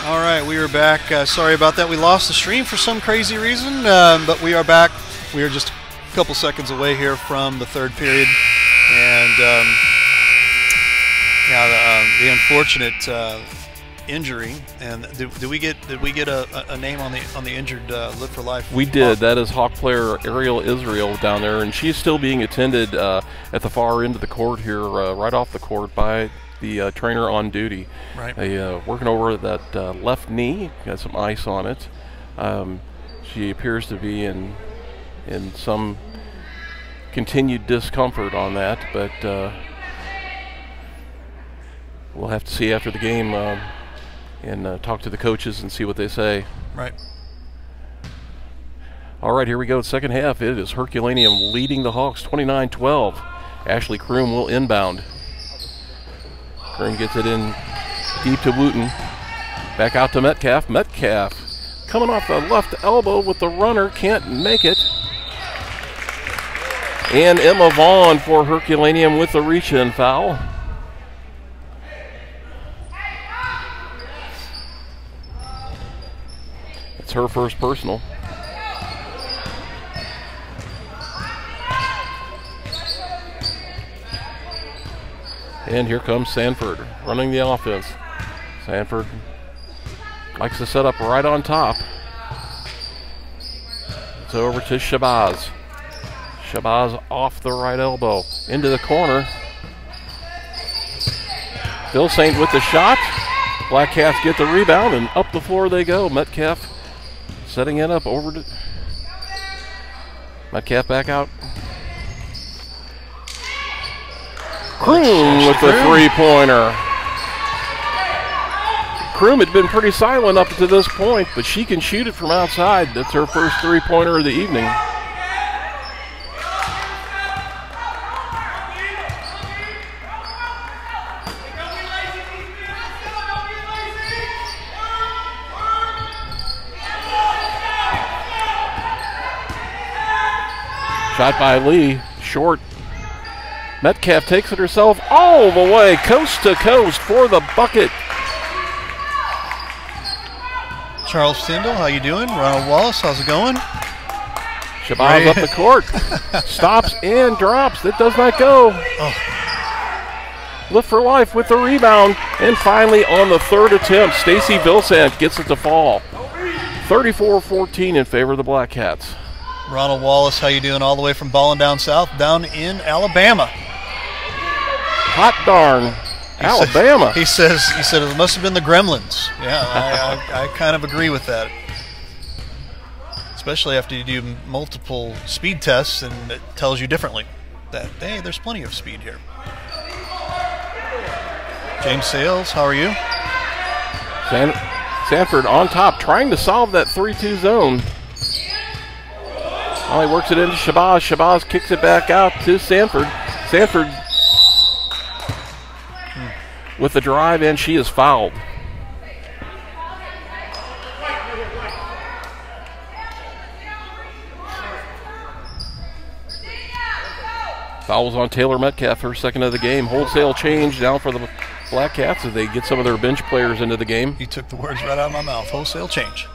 S1: All right, we are back. Sorry about that. We lost the stream for some crazy reason, but we are back. We are just a couple seconds away here from the third period, and the unfortunate injury. And did we get a name on the injured Live for Life?
S2: We did. That is Hawk player Ariel Israel down there, and she's still being attended at the far end of the court here, right off the court by the trainer on duty.
S1: Right.
S2: Working over that left knee, got some ice on it. She appears to be in some continued discomfort on that, but we'll have to see after the game and talk to the coaches and see what they say.
S1: Right.
S2: All right, here we go. Second half. It is Herculaneum leading the Hawks 29-12. Ashley Kroom will inbound. Kroom gets it in deep to Wooten. Back out to Metcalf. Metcalf coming off the left elbow with the runner. Can't make it. And Emma Vaughn for Herculaneum with the reach-in foul. It's her first personal. And here comes Sanford running the offense. Sanford likes to set up right on top. It's over to Shabazz. Shabazz off the right elbow. Into the corner. Bill Saint with the shot. Black Cats get the rebound, and up the floor they go. Metcalf setting it up over to Metcalf back out. Kroom with the three-pointer. Kroom had been pretty silent up to this point, but she can shoot it from outside. That's her first three-pointer of the evening. Shot by Lee, short. Metcalf takes it herself all the way, coast to coast for the bucket.
S1: Charles Tyndall, how you doing? Ronald Wallace, how's it going?
S2: Shabazz up the court. Stops and drops. It does not go.
S1: Oh.
S2: Lift for Life with the rebound. And finally on the third attempt, Stacy Vilsant gets it to fall. 34-14 in favor of the Black Cats.
S1: Ronald Wallace, how you doing? All the way from Ballin' Down South, down in Alabama.
S2: Hot darn, Alabama.
S1: He said it must have been the Gremlins. Yeah, I kind of agree with that. Especially after you do multiple speed tests and it tells you differently. That, hey, there's plenty of speed here. James Sales, how are you?
S2: Sanford on top, trying to solve that 3-2 zone. He works it into Shabazz. Shabazz kicks it back out to Sanford. Sanford with the drive, and she is fouled. Fouls on Taylor Metcalf, her second of the game. Wholesale change down for the Black Cats as they get some of their bench players into the game.
S1: You took the words right out of my mouth. Wholesale change.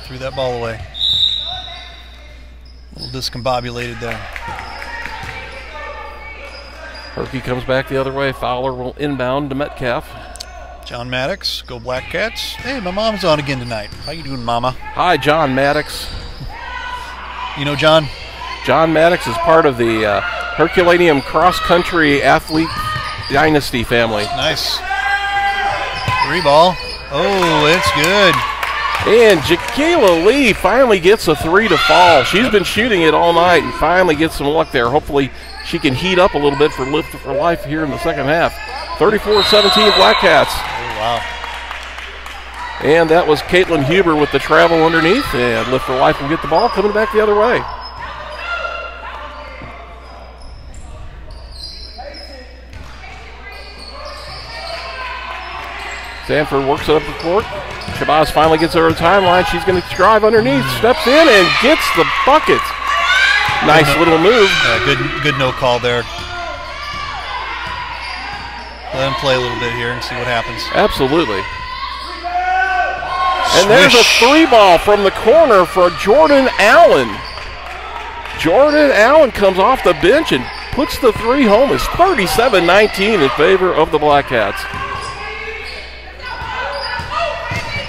S1: Threw that ball away. A little discombobulated there.
S2: Herky comes back the other way. Fowler will inbound to Metcalf.
S1: John Maddox, go Black Cats. Hey, my mom's on again tonight. How you doing, Mama?
S2: Hi, John Maddox.
S1: You know John?
S2: John Maddox is part of the Herculaneum cross-country athlete dynasty family.
S1: Nice. Three ball. Oh, it's good.
S2: And Jaquila Lee finally gets a three to fall. She's been shooting it all night and finally gets some luck there. Hopefully she can heat up a little bit for Lift for Life here in the second half. 34-17 Black Cats.
S1: Oh, wow.
S2: And that was Caitlin Huber with the travel underneath. And Lift for Life will get the ball coming back the other way. Sanford works it up the court. Shabazz finally gets her to the timeline. She's going to drive underneath, steps in, and gets the bucket. Nice little move.
S1: Good no call there. Let him play a little bit here and see what happens.
S2: Absolutely. And there's a 3-ball from the corner for Jordan Allen. Jordan Allen comes off the bench and puts the 3 home. It's 37-19 in favor of the Black Cats.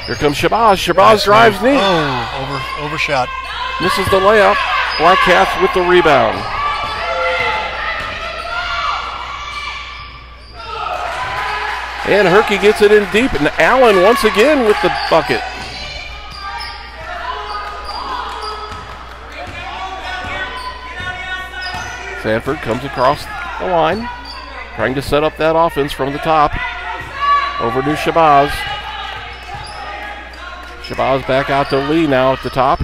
S2: Here comes Shabazz. Shabazz drives knee.
S1: Oh, overshot.
S2: Misses the layup. Black Cats with the rebound. And Herky gets it in deep, and Allen once again with the bucket. Sanford comes across the line, trying to set up that offense from the top. Over to Shabazz. Shabazz back out to Lee now at the top.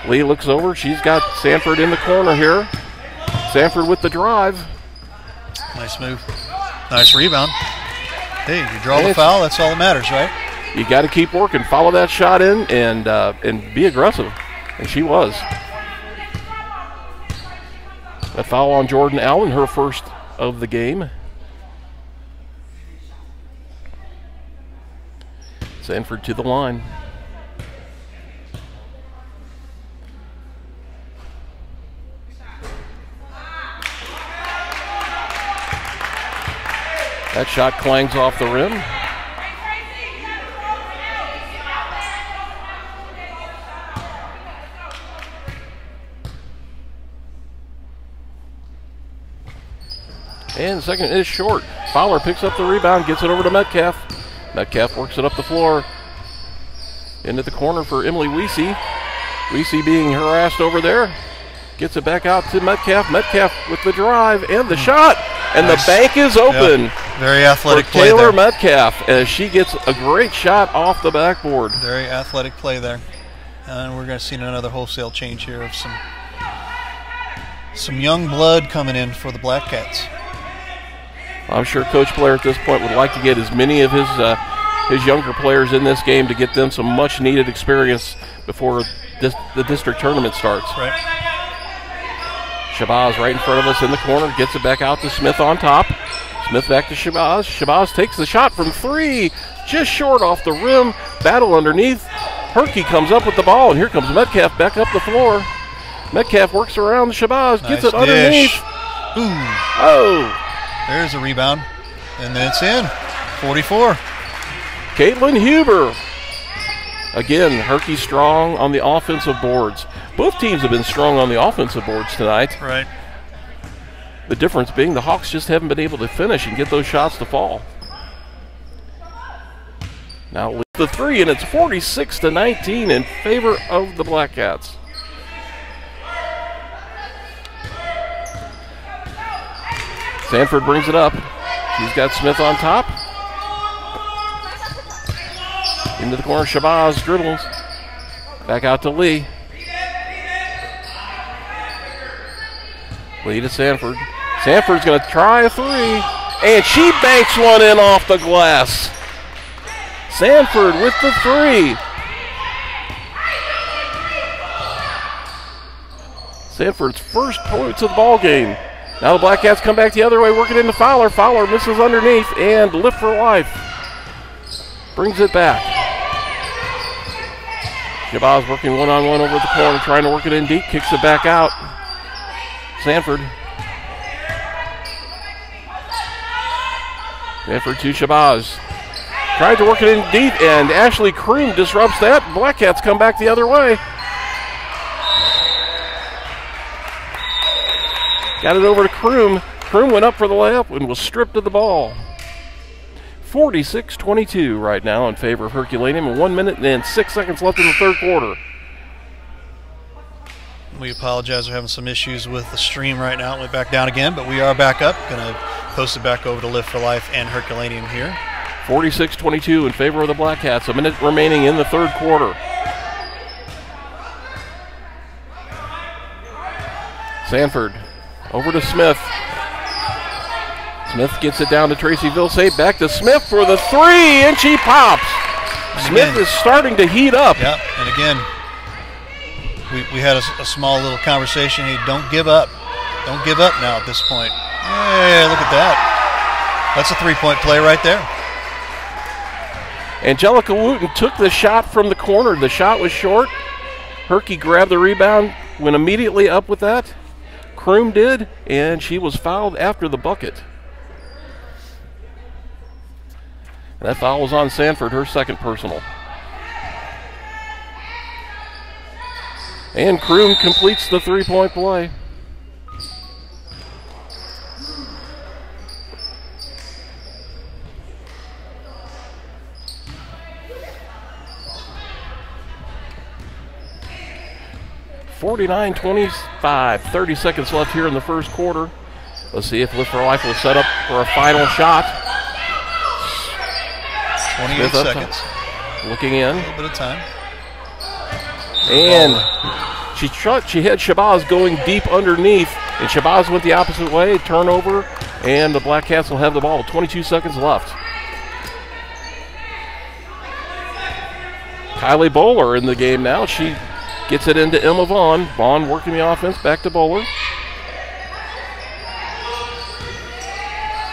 S2: Lee looks over. She's got Sanford in the corner here. Sanford with the drive.
S1: Nice move. Nice rebound. Hey, you draw the foul, that's all that matters, right?
S2: You got to keep working. Follow that shot in and be aggressive. And she was. A foul on Jordan Allen, her first of the game. Sanford to the line. That shot clangs off the rim. And the second is short. Fowler picks up the rebound, gets it over to Metcalf. Metcalf works it up the floor. Into the corner for Emily Weesey. Weesey being harassed over there. Gets it back out to Metcalf. Metcalf with the drive and the shot. And nice. The bank is open.
S1: Yep. Very athletic
S2: for
S1: play
S2: Taylor
S1: there.
S2: Metcalf as she gets a great shot off the backboard.
S1: Very athletic play there. And we're going to see another wholesale change here of some young blood coming in for the Black Cats.
S2: I'm sure Coach Blair at this point would like to get as many of his younger players in this game to get them some much-needed experience before the district tournament starts.
S1: Right.
S2: Shabazz right in front of us in the corner, gets it back out to Smith on top. Smith back to Shabazz. Shabazz takes the shot from 3, just short off the rim. Battle underneath. Herky comes up with the ball, and here comes Metcalf back up the floor. Metcalf works around Shabazz, gets it underneath. Oh!
S1: There's a rebound, and then it's in. 44.
S2: Caitlin Huber. Again, Herky strong on the offensive boards. Both teams have been strong on the offensive boards tonight.
S1: Right.
S2: The difference being the Hawks just haven't been able to finish and get those shots to fall. Now the 3, and it's 46-19 in favor of the Black Cats. Sanford brings it up. She's got Smith on top. Into the corner, Shabazz dribbles. Back out to Lee. Lee to Sanford. Sanford's going to try a 3. And she banks one in off the glass. Sanford with the 3. Sanford's first points of the ball game. Now the Black Cats come back the other way, working into Fowler. Fowler misses underneath and lift for life. Brings it back. Shabazz working one-on-one over the corner, trying to work it in deep, kicks it back out. Sanford. Sanford to Shabazz. Tried to work it in deep, and Ashley Kroom disrupts that. Black Cats come back the other way. Got it over to Kroom. Kroom went up for the layup and was stripped of the ball. 46-22 right now in favor of Herculaneum. 1 minute and 6 seconds left in the third quarter.
S1: We apologize for having some issues with the stream right now. It went back down again, but we are back up. Going to post it back over to Live for Life and Herculaneum here.
S2: 46-22 in favor of the Black Cats. A minute remaining in the third quarter. Sanford over to Smith. Smith gets it down to Tracy Vilsae. Back to Smith for the 3, and she pops. And Smith is starting to heat up.
S1: Yep, and again, we had a small little conversation. Hey, don't give up. Don't give up now at this point. Hey, look at that. That's a three-point play right there.
S2: Angelica Wooten took the shot from the corner. The shot was short. Herky grabbed the rebound, went immediately up with that. Kroom did, and she was fouled after the bucket. And that foul was on Sanford, her second personal. And Kroom completes the three-point play. (49-25), 30 seconds left here in the first quarter. Let's see if Lift for Life will set up for a final shot.
S1: 28 seconds.
S2: Looking in.
S1: A little bit of time.
S2: And she had Shabazz going deep underneath, and Shabazz went the opposite way, turnover, and the Black Cats will have the ball with 22 seconds left. Kylie Bowler in the game now. She gets it into Emma Vaughn. Vaughn working the offense, back to Bowler.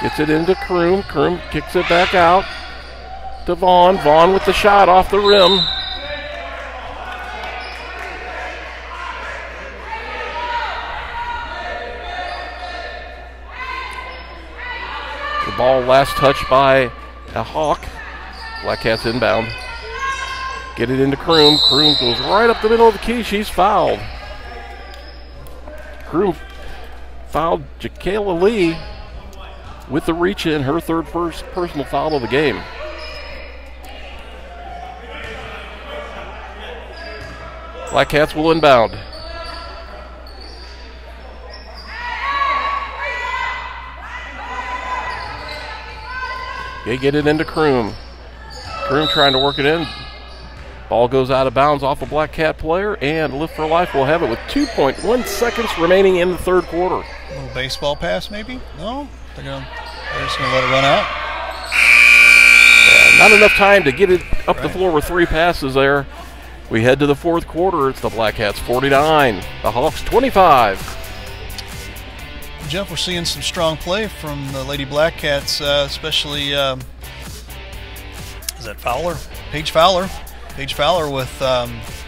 S2: Gets it into Kroom. Kroom kicks it back out to Vaughn. Vaughn with the shot off the rim. The ball last touched by a Hawk. Black Cats inbound. Get it into Kroom. Kroom goes right up the middle of the key. She's fouled. Kroom fouled Jakayla Lee with the reach in, her third first personal foul of the game. Black Cats will inbound. They get it into Kroom. Kroom trying to work it in. Ball goes out of bounds off a Black Cat player, and Lift for Life will have it with 2.1 seconds remaining in the third quarter.
S1: A little baseball pass, maybe? No? They're just going to let it run out.
S2: Not enough time to get it up the floor with three passes there. We head to the fourth quarter. It's the Black Cats 49, the Hawks 25.
S1: Jeff, we're seeing some strong play from the Lady Black Cats, especially, is that Fowler? Paige Fowler. Paige Fowler with,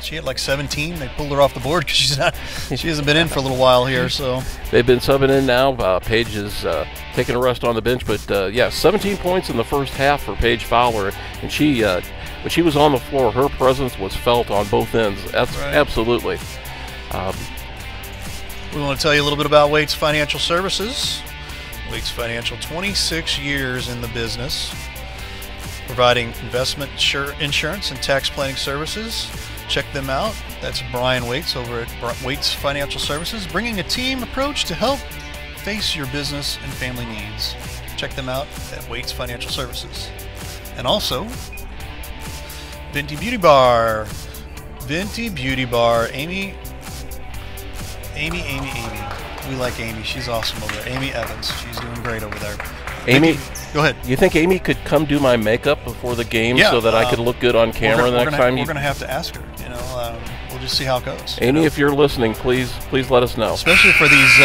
S1: she had like 17. They pulled her off the board because she hasn't been in for a little while here. So
S2: they've been subbing in now. Paige is taking a rest on the bench, but yeah, 17 points in the first half for Paige Fowler, and she, when she was on the floor, her presence was felt on both ends. That's right. Absolutely.
S1: We want to tell you a little bit about Waits Financial Services. Waits Financial, 26 years in the business, providing investment insurance and tax planning services. Check them out. That's Brian Waits over at Waits Financial Services, bringing a team approach to help face your business and family needs. Check them out at Waits Financial Services. And also, Venti Beauty Bar. Venti Beauty Bar. Amy. We like Amy. She's awesome over there. Amy Evans. She's doing great over there.
S2: Amy,
S1: go ahead.
S2: You think Amy could come do my makeup before the game so that I could look good on camera the next time?
S1: We're going to have to ask her. You know, we'll just see how it goes.
S2: Amy, if you're listening, please let us know.
S1: Especially for these,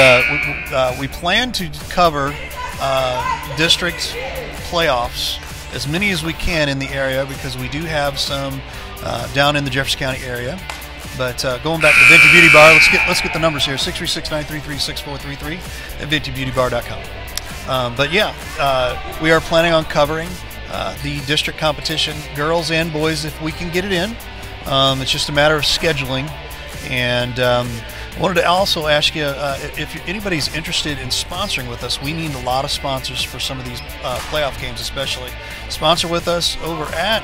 S1: we plan to cover district playoffs, as many as we can in the area, because we do have some down in the Jefferson County area. But going back to Venti Beauty Bar, let's get the numbers here: 636-933-6433 at VentiBeautyBar.com. But yeah, we are planning on covering the district competition, girls and boys, if we can get it in. It's just a matter of scheduling. And I wanted to also ask you if anybody's interested in sponsoring with us. We need a lot of sponsors for some of these playoff games, especially. Sponsor with us over at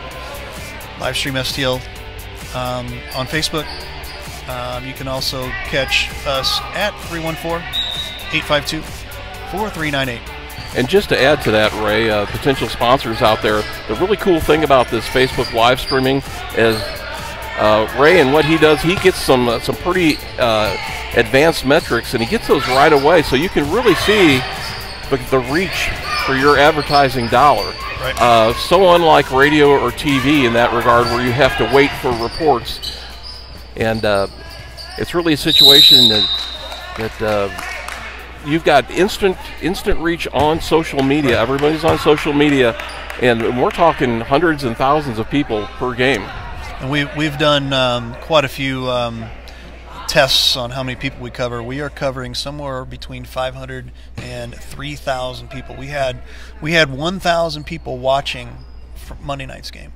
S1: Livestream STL on Facebook. You can also catch us at 314-852-4398.
S2: And just to add to that, Ray, potential sponsors out there, the really cool thing about this Facebook live streaming is Ray, and what he does, he gets some pretty advanced metrics, and he gets those right away, so you can really see the reach for your advertising dollar. Right. So unlike radio or TV in that regard, where you have to wait for reports. And it's really a situation that you've got instant reach on social media. Everybody's on social media, and we're talking hundreds and thousands of people per game.
S1: And we've done quite a few tests on how many people we cover. We are covering somewhere between 500 and 3,000 people. We had 1,000 people watching for Monday night's game.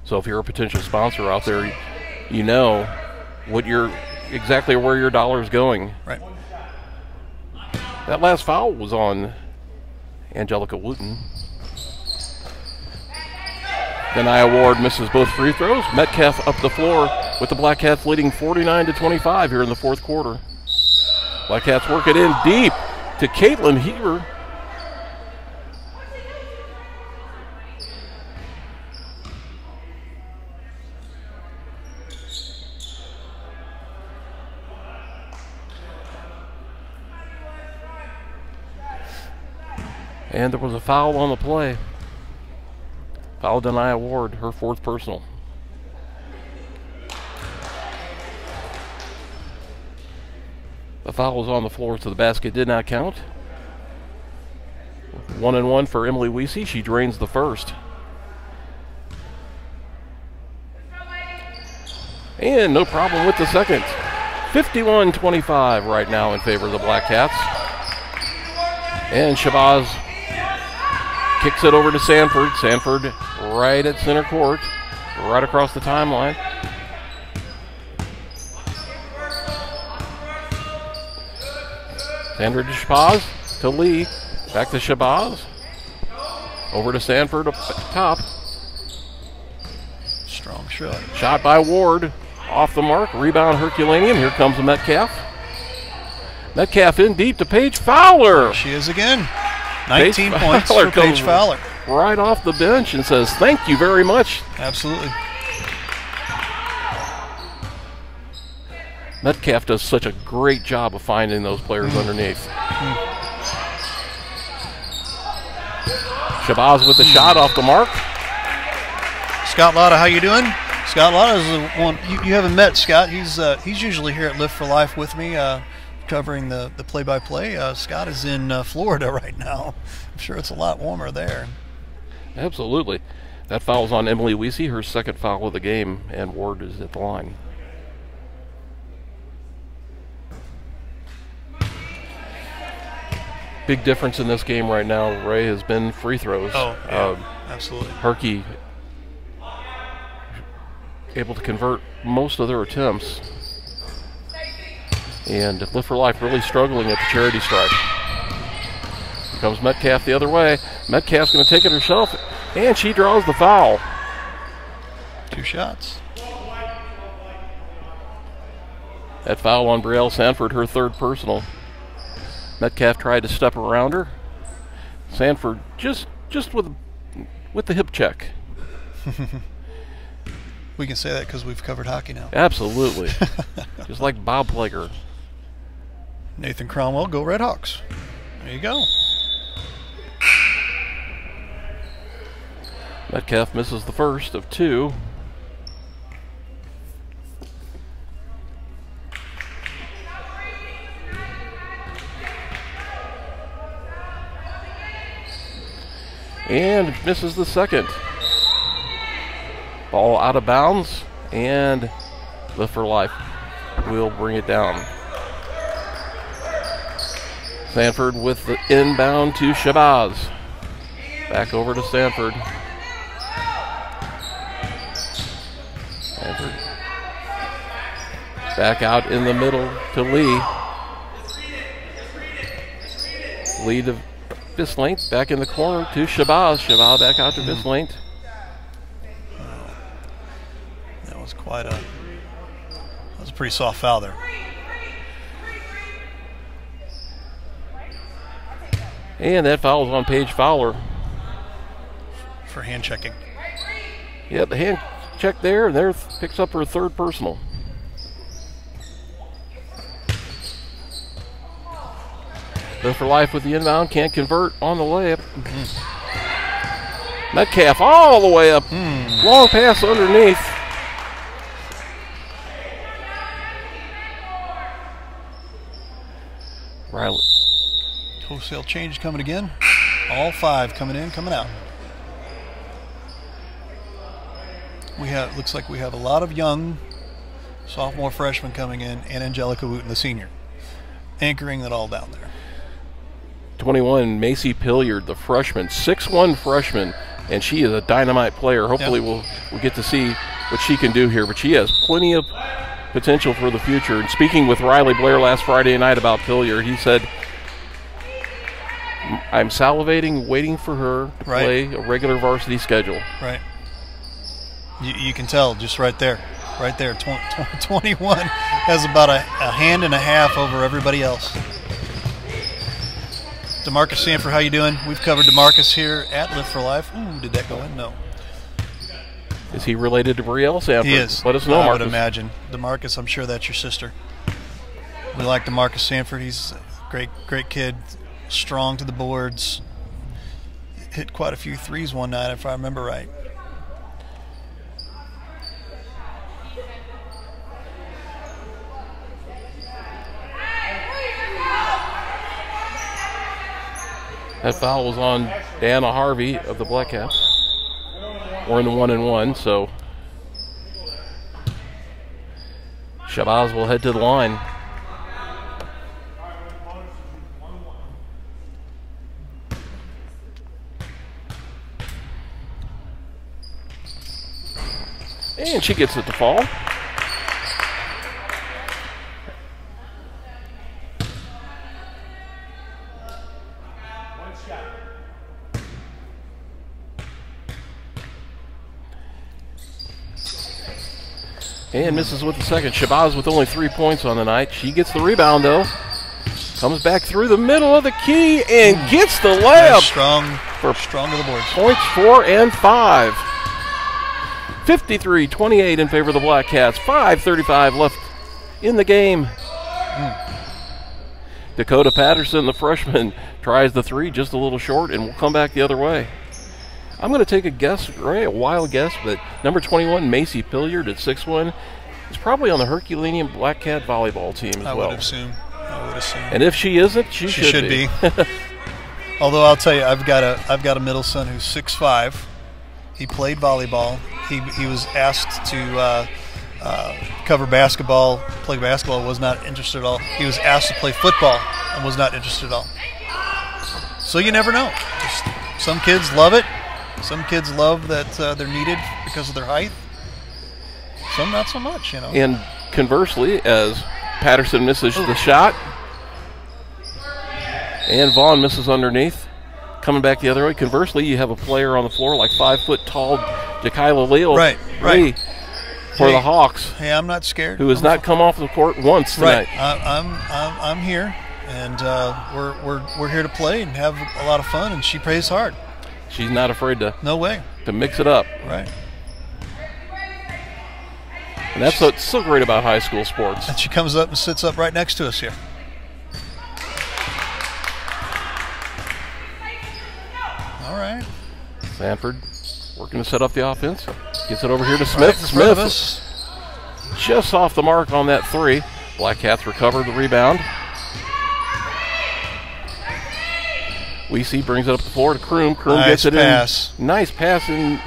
S2: So if you're a potential sponsor out there, you know exactly where your dollar is going.
S1: Right.
S2: That last foul was on Angelica Wooten. Denia Ward misses both free throws. Metcalf up the floor with the Black Cats leading 49-25 here in the fourth quarter. Black Cats work it in deep to Caitlin Heber. And there was a foul on the play. Foul Denia Ward, her fourth personal. The foul was on the floor, so the basket did not count. 1-1 for Emily Weesey. She drains the first. And no problem with the second. 51-25 right now in favor of the Black Cats. And Shabazz kicks it over to Sanford. Sanford right at center court, right across the timeline. Sanford to Shabazz, to Lee, back to Shabazz. Over to Sanford up top.
S1: Strong shot.
S2: Shot by Ward, off the mark. Rebound Herculaneum. Here comes Metcalf. Metcalf in deep to Paige Fowler.
S1: There she is again. 19 points for Paige Fowler.
S2: Right off the bench and says, thank you very much.
S1: Absolutely.
S2: Metcalf does such a great job of finding those players underneath. Shabazz with the shot off the mark.
S1: Scott Lotta, how you doing? Scott Lotta is the one you haven't met. Scott, he's usually here at Lift for Life with me, covering the play-by-play. Scott is in Florida right now. I'm sure it's a lot warmer there.
S2: Absolutely. That foul's on Emily Weesey, her second foul of the game, and Ward is at the line. Big difference in this game right now, Ray, has been free throws.
S1: Oh, yeah, absolutely.
S2: Herky able to convert most of their attempts. And Lift for Life really struggling at the charity stripe. Here comes Metcalf the other way. Metcalf's going to take it herself, and she draws the foul.
S1: 2 shots.
S2: That foul on Brielle Sanford, her third personal. Metcalf tried to step around her. Sanford just with the hip check.
S1: We can say that because we've covered hockey now.
S2: Absolutely. Just like Bob Plager.
S1: Nathan Cromwell, go Red Hawks. There you go.
S2: Metcalf misses the first of 2. And misses the second. Ball out of bounds, and Lift for Life will bring it down. Sanford with the inbound to Shabazz. Back over to Sanford. Sanford back out in the middle to Lee. Lee to Bislaint, back in the corner to Shabazz. Shabazz back out to Bislaint.
S1: That was a pretty soft foul there.
S2: And that foul is on Paige Fowler.
S1: For hand checking.
S2: Yeah, the hand check there, and there picks up her third personal. Lift for Life with the inbound, can't convert on the layup. Metcalf all the way up. Long pass underneath.
S1: Wholesale change coming again. All 5 coming in, coming out. Looks like we have a lot of young sophomore freshmen coming in, and Angelica Wooten, the senior, anchoring it all down there.
S2: 21, Macy Pilliard, the freshman, 6'1" freshman, and she is a dynamite player. Hopefully we'll get to see what she can do here, but she has plenty of potential for the future. And speaking with Riley Blair last Friday night about Pilliard, he said, I'm salivating, waiting for her to play a regular varsity schedule.
S1: Right. You can tell just right there. Right there. 21 has about a hand and a half over everybody else. DeMarcus Sanford, how you doing? We've covered DeMarcus here at Lift for Life. Ooh, did that go in? No.
S2: Is he related to Brielle Sanford?
S1: He is.
S2: Let us know,
S1: I
S2: Marcus.
S1: would imagine. DeMarcus, I'm sure that's your sister. We like DeMarcus Sanford. He's a great kid, strong to the boards. Hit quite a few threes one night, if I remember right.
S2: That foul was on Diana Harvey of the Black Caps. We're in the 1-and-1, so Shabazz will head to the line. And she gets it to fall. And misses with the second. Shabazz with only 3 points on the night. She gets the rebound, though. Comes back through the middle of the key and gets the layup.
S1: Nice, strong to the boards.
S2: Points 4 and 5. 53-28 in favor of the Black Cats. 5:35 left in the game. Dakota Patterson, the freshman, tries the 3 just a little short and will come back the other way. I'm going to take a guess, a wild guess, but number 21, Macy Pilliard at 6'1", is probably on the Herculaneum Black Cat volleyball team as well.
S1: I would assume.
S2: And if she isn't, she should be.
S1: Although I'll tell you, I've got a middle son who's 6'5". He played volleyball. He was asked to cover basketball, play basketball, was not interested at all. He was asked to play football and was not interested at all. So you never know. Just, some kids love it. Some kids love that they're needed because of their height. Some not so much, you know.
S2: And conversely, as Patterson misses the shot, and Vaughn misses underneath, coming back the other way. Conversely, you have a player on the floor like 5 foot tall Jakayla Leal,
S1: right.
S2: for the Hawks.
S1: Hey, I'm not scared.
S2: Who has not come off the court once tonight.
S1: Right. I'm here, and we're here to play and have a lot of fun. And she plays hard.
S2: She's not afraid to.
S1: No way.
S2: To mix it up.
S1: Right.
S2: And that's what's so great about high school sports.
S1: And she comes up and sits up right next to us here. All right.
S2: Sanford working to set up the offense. Gets it over here to Smith.
S1: Right,
S2: Smith just off the mark on that 3. Black Cats recover the rebound. Weesey brings it up the floor to Kroom. Kroom
S1: nice
S2: gets it
S1: pass.
S2: in. Nice pass, and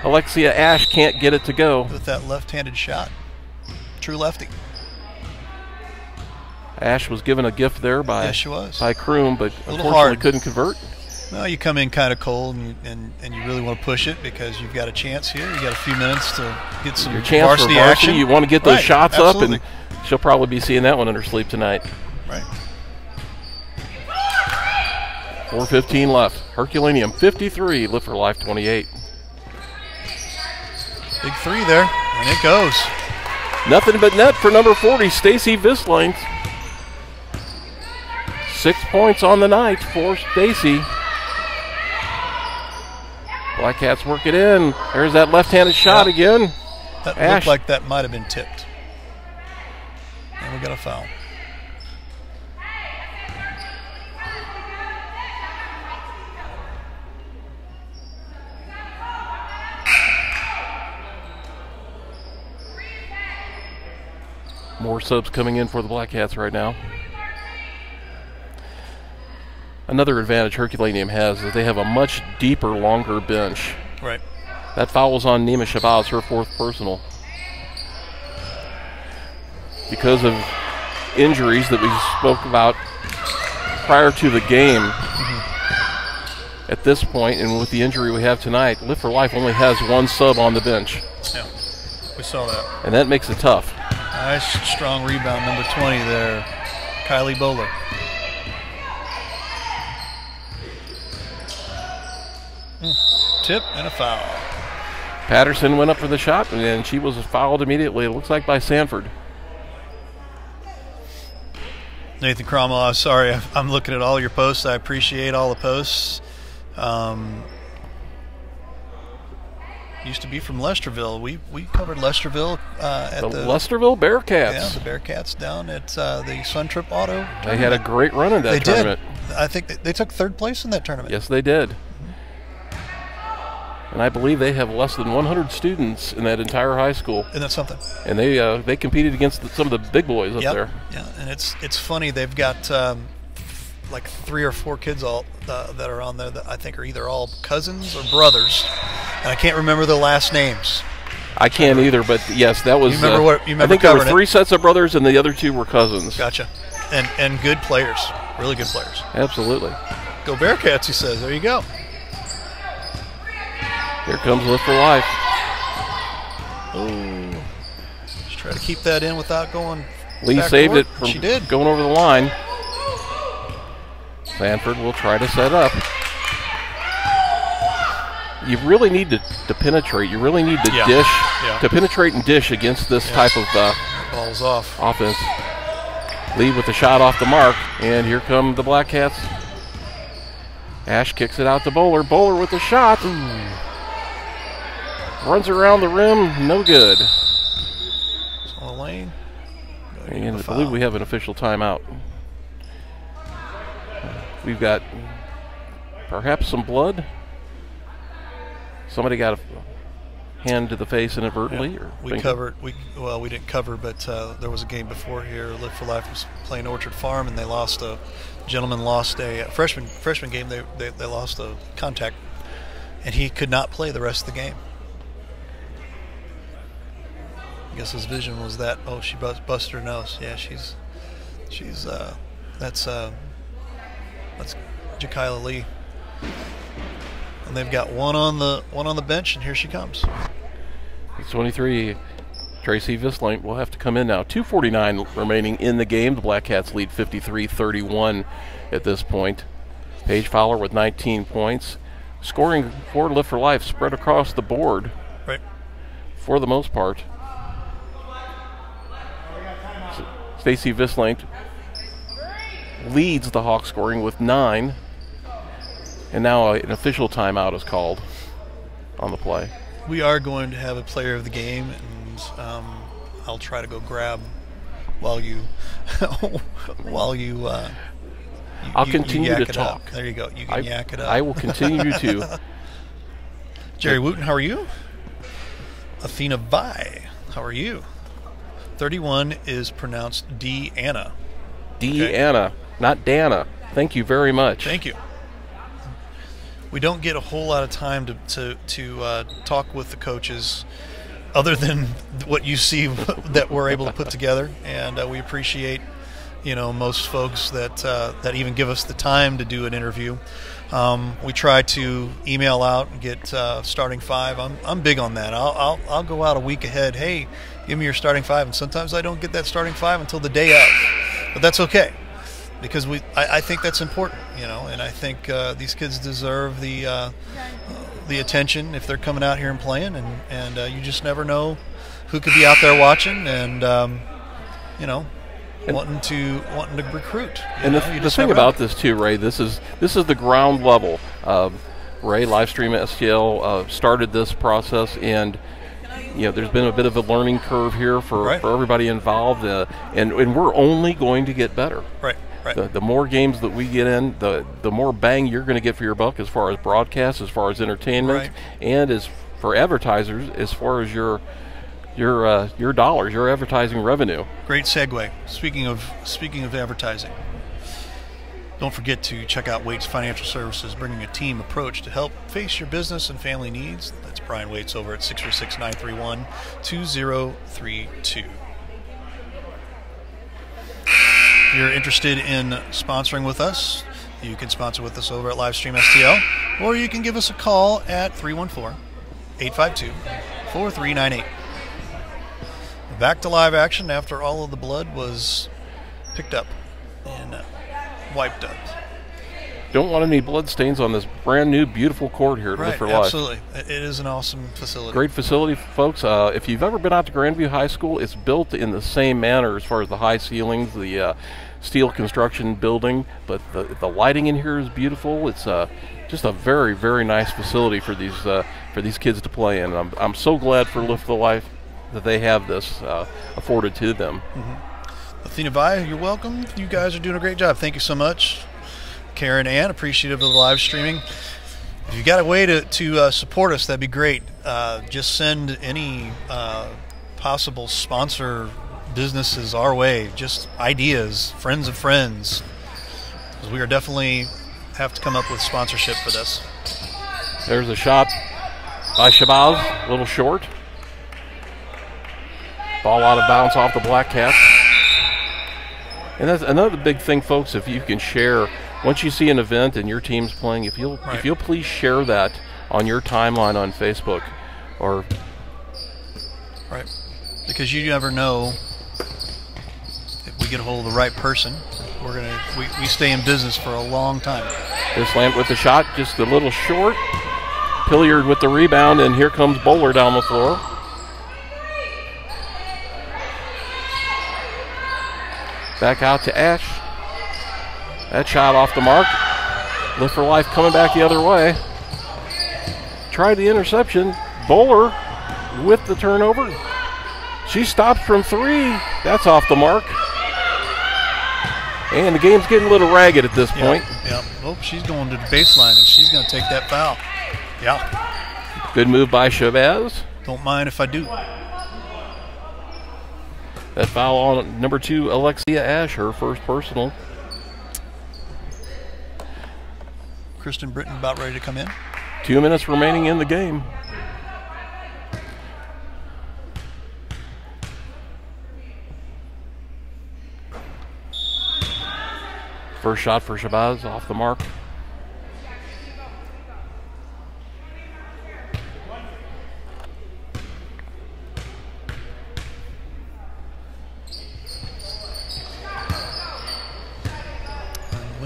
S2: Alexia Ash can't get it to go.
S1: With that left-handed shot. True lefty.
S2: Ash was given a gift there by Kroom, but unfortunately couldn't convert.
S1: Well, you come in kind of cold, and you really want to push it because you've got a chance here. You got a few minutes to get some varsity action.
S2: You want to get those shots
S1: absolutely.
S2: up, and she'll probably be seeing that one in her sleep tonight.
S1: Right.
S2: 4:15 left. Herculaneum 53, Lift for Life 28.
S1: Big 3 there, and it goes.
S2: Nothing but net for number 40, Stacy Vislain. 6 points on the night for Stacy. Black Cats work it in. There's that left-handed shot again.
S1: That looked like that might have been tipped. And we got a foul.
S2: More subs coming in for the Black Cats right now. Another advantage Herculaneum has is they have a much deeper, longer bench.
S1: Right.
S2: That foul was on Nima Shabazz, her 4th personal. Because of injuries that we spoke about prior to the game, at this point, and with the injury we have tonight, Live for Life only has 1 sub on the bench.
S1: Yeah, we saw that.
S2: And that makes it tough.
S1: Nice, strong rebound, number 20 there, Kylie Bowler. Tip and a foul.
S2: Patterson went up for the shot, and she was fouled immediately, it looks like by Sanford.
S1: Nathan Cromwell, I'm sorry, I'm looking at all your posts. I appreciate all the posts. Used to be from Lesterville. We covered Lesterville at the
S2: Lesterville Bearcats.
S1: Yeah, the Bearcats down at the Sun Trip Auto tournament.
S2: They had a great run in that tournament.
S1: Did. I think they took 3rd place in that tournament.
S2: Yes, they did. And I believe they have less than 100 students in that entire high school.
S1: Isn't that something?
S2: And they competed against some of the big boys up there.
S1: Yeah, and it's funny. They've got like 3 or 4 kids all that are on there that I think are either all cousins or brothers, and I can't remember the last names.
S2: I can't either, but yes, that was.
S1: You remember what? You remember
S2: I think there were 3 sets of brothers, and the other 2 were cousins.
S1: Gotcha. And good players, really good players.
S2: Absolutely.
S1: Go Bearcats, he says. There you go.
S2: Here comes Live for Life.
S1: Oh, just try to keep that in without going.
S2: Lee saved it from
S1: she did.
S2: Going over the line. Sanford will try to set up. You really need to penetrate. You really need to dish, to penetrate and dish against this type of
S1: balls off
S2: offense. Lee with the shot off the mark, and here come the Black Cats. Ash kicks it out to Bowler. Bowler with the shot. Runs around the rim, no good.
S1: It's on the lane.
S2: And I believe we have an official timeout. We've got perhaps some blood. Somebody got a hand to the face inadvertently.
S1: Yeah.
S2: Or
S1: we covered. We didn't cover, but there was a game before here. Live for Life was playing Orchard Farm, and they lost a gentleman lost a freshman game. They lost a contact, and he could not play the rest of the game. I guess his vision was that, oh, she busted her nose. Yeah, that's Jakayla Lee, and they've got one on the bench, and here she comes.
S2: 23, Tracy Vislant will have to come in now. 2:49 remaining in the game. The Black Cats lead 53-31 at this point. Paige Fowler with 19 points, scoring for Live for Life spread across the board.
S1: Right.
S2: For the most part. Stacy Vislant leads the Hawks scoring with 9, and now an official timeout is called on the play.
S1: We are going to have a player of the game, and I'll try to go grab while you
S2: I'll continue to talk.
S1: There you go. You can yak it up.
S2: I will continue to.
S1: Jerry Wooten, how are you? Athena Vi, how are you? 31 is pronounced Deanna.
S2: Deanna, not Dana. Thank you very much.
S1: Thank you. We don't get a whole lot of time to talk with the coaches, other than what you see that we're able to put together, and we appreciate, most folks that even give us the time to do an interview. We try to email out and get starting 5. I'm big on that. I'll go out a week ahead. Hey, give me your starting 5, and sometimes I don't get that starting 5 until the day of, but that's okay, because I think that's important, and I think these kids deserve the attention if they're coming out here and playing, and you just never know who could be out there watching, and wanting to recruit.
S2: And the thing about this too, Ray, this is the ground level. Ray, Livestream STL started this process, and there's been a bit of a learning curve here for everybody involved, and we're only going to get better.
S1: Right.
S2: The more games that we get in, the more bang you're going to get for your buck, as far as broadcast, as far as entertainment, and as for advertisers, as far as your dollars, your advertising revenue.
S1: Great segue. Speaking of advertising, Don't forget to check out Waits Financial Services, bringing a team approach to help face your business and family needs. That's Brian Waits over at 646-931-2032. If you're interested in sponsoring with us, you can sponsor with us over at Livestream STL, or you can give us a call at 314-852-4398. Back to live action after all of the blood was picked up and wiped up.
S2: Don't want any blood stains on this brand new, beautiful court here at Live for Life.
S1: Absolutely. It is an awesome facility.
S2: Great facility, folks. If you've ever been out to Grandview High School, it's built in the same manner as far as the high ceilings, the steel construction building, but the lighting in here is beautiful. It's just a very, very nice facility for these kids to play in. I'm so glad for Live for Life that they have this afforded to them.
S1: Athena Vi, you're welcome. You guys are doing a great job. Thank you so much. Karen Ann, appreciative of the live streaming. If you got a way to support us, that'd be great. Just send any possible sponsor businesses our way, just ideas, friends of friends. Because we are definitely have to come up with sponsorship for this.
S2: There's a shot by Shabazz, a little short. Ball out of bounds off the Black Cats. And that's another big thing, folks, if you can share. Once you see an event and your team's playing, if you'll please share that on your timeline on Facebook, or
S1: because you never know if we get a hold of the right person. We stay in business for a long time.
S2: Vislant with the shot, just a little short. Pilliard with the rebound, and here comes Bowler down the floor. Back out to Ash. That shot off the mark. Live for Life coming back the other way. Tried the interception. Bowler with the turnover. She stops from three. That's off the mark. And the game's getting a little ragged at this point.
S1: Yep. Oh, she's going to the baseline, and she's going to take that foul. Yeah.
S2: Good move by Shabazz.
S1: Don't mind if I do.
S2: That foul on number 2, Alexia Ash, her first personal.
S1: Kristen Britton about ready to come in.
S2: 2 minutes remaining in the game. First shot for Shabazz off the mark.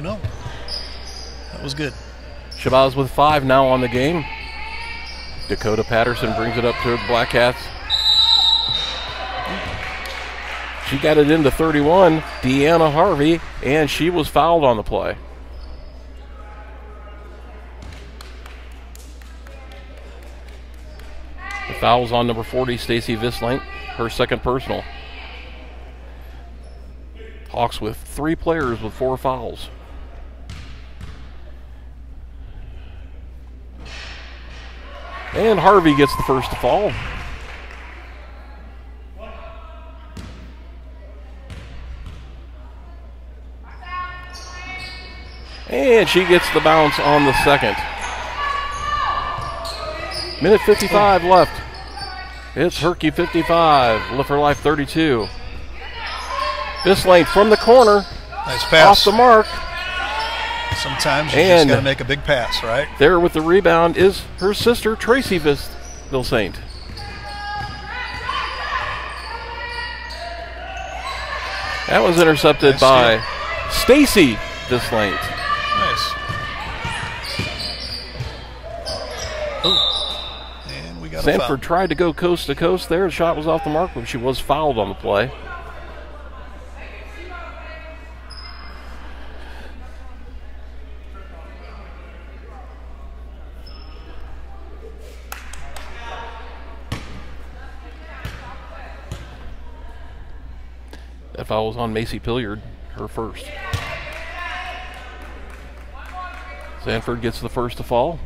S1: No, that was good.
S2: Shabazz with 5 now on the game. Dakota Patterson brings it up to the Black Cats. She got it into 31, Deanna Harvey, and she was fouled on the play. The foul was on number 40, Stacy Vislant, her second personal. Hawks with 3 players with 4 fouls. And Harvey gets the first to fall. And she gets the bounce on the second. Minute 55 left. It's Herky 55, Live for Life 32. Vislant from the corner.
S1: Nice pass.
S2: Off the mark.
S1: Sometimes you just got to make a big pass, right?
S2: There with the rebound is her sister, Tracy Vislant. That was intercepted by Stacy Vislant.
S1: Nice. Oh, and we got a foul.
S2: Sanford tried to go coast to coast there. The shot was off the mark, but she was fouled on the play. That foul was on Macy Pilliard, her first. Sanford gets the first to fall.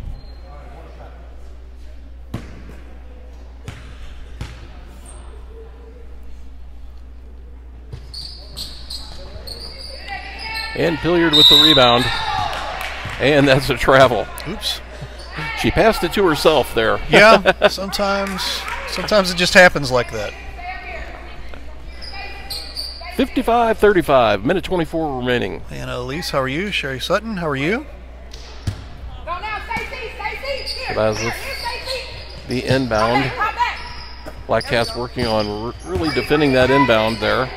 S2: And Pilliard with the rebound. And that's a travel.
S1: Oops.
S2: She passed it to herself there.
S1: Yeah, sometimes it just happens like that.
S2: 55-35, minute 24 remaining.
S1: Anna Elise, how are you? Sherry Sutton, how are you?
S2: Shabazz with the inbound. Black Cats working on really defending that inbound there.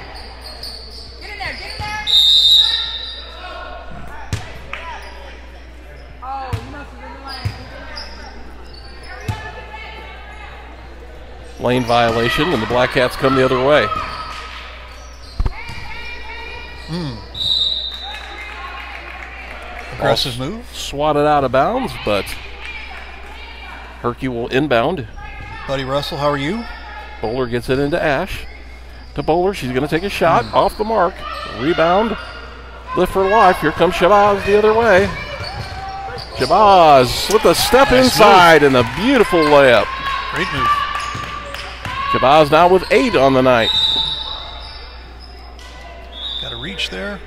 S2: Lane violation, and the Black Cats come the other way.
S1: Aggressive move.
S2: Swatted out of bounds, but Herky will inbound.
S1: Buddy Russell, how are you?
S2: Bowler gets it into Ash. To Bowler, she's going to take a shot off the mark. Rebound. Lift for life. Here comes Shabazz the other way. Shabazz with a step inside and a beautiful layup.
S1: Great move.
S2: Shabazz now with 8 on the night.
S1: Got a reach there.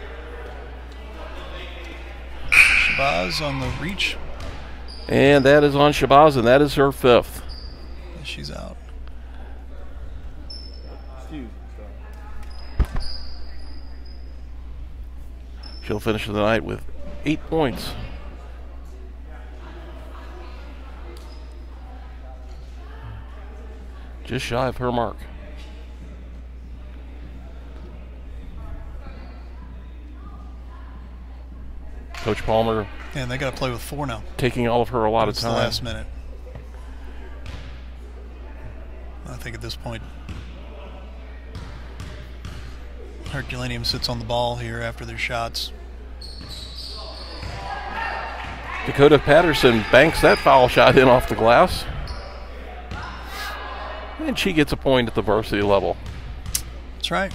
S1: Shabazz on the reach.
S2: And that is on Shabazz, and that is her 5th.
S1: She's out.
S2: She'll finish the night with 8 points. Just shy of her mark. Coach Palmer.
S1: And they got to play with 4 now.
S2: Taking all of her allotted
S1: It's
S2: time.
S1: the last minute. I think at this point, Herculaneum sits on the ball here after their shots.
S2: Dakota Patterson banks that foul shot in off the glass. And she gets a point at the varsity level.
S1: That's right.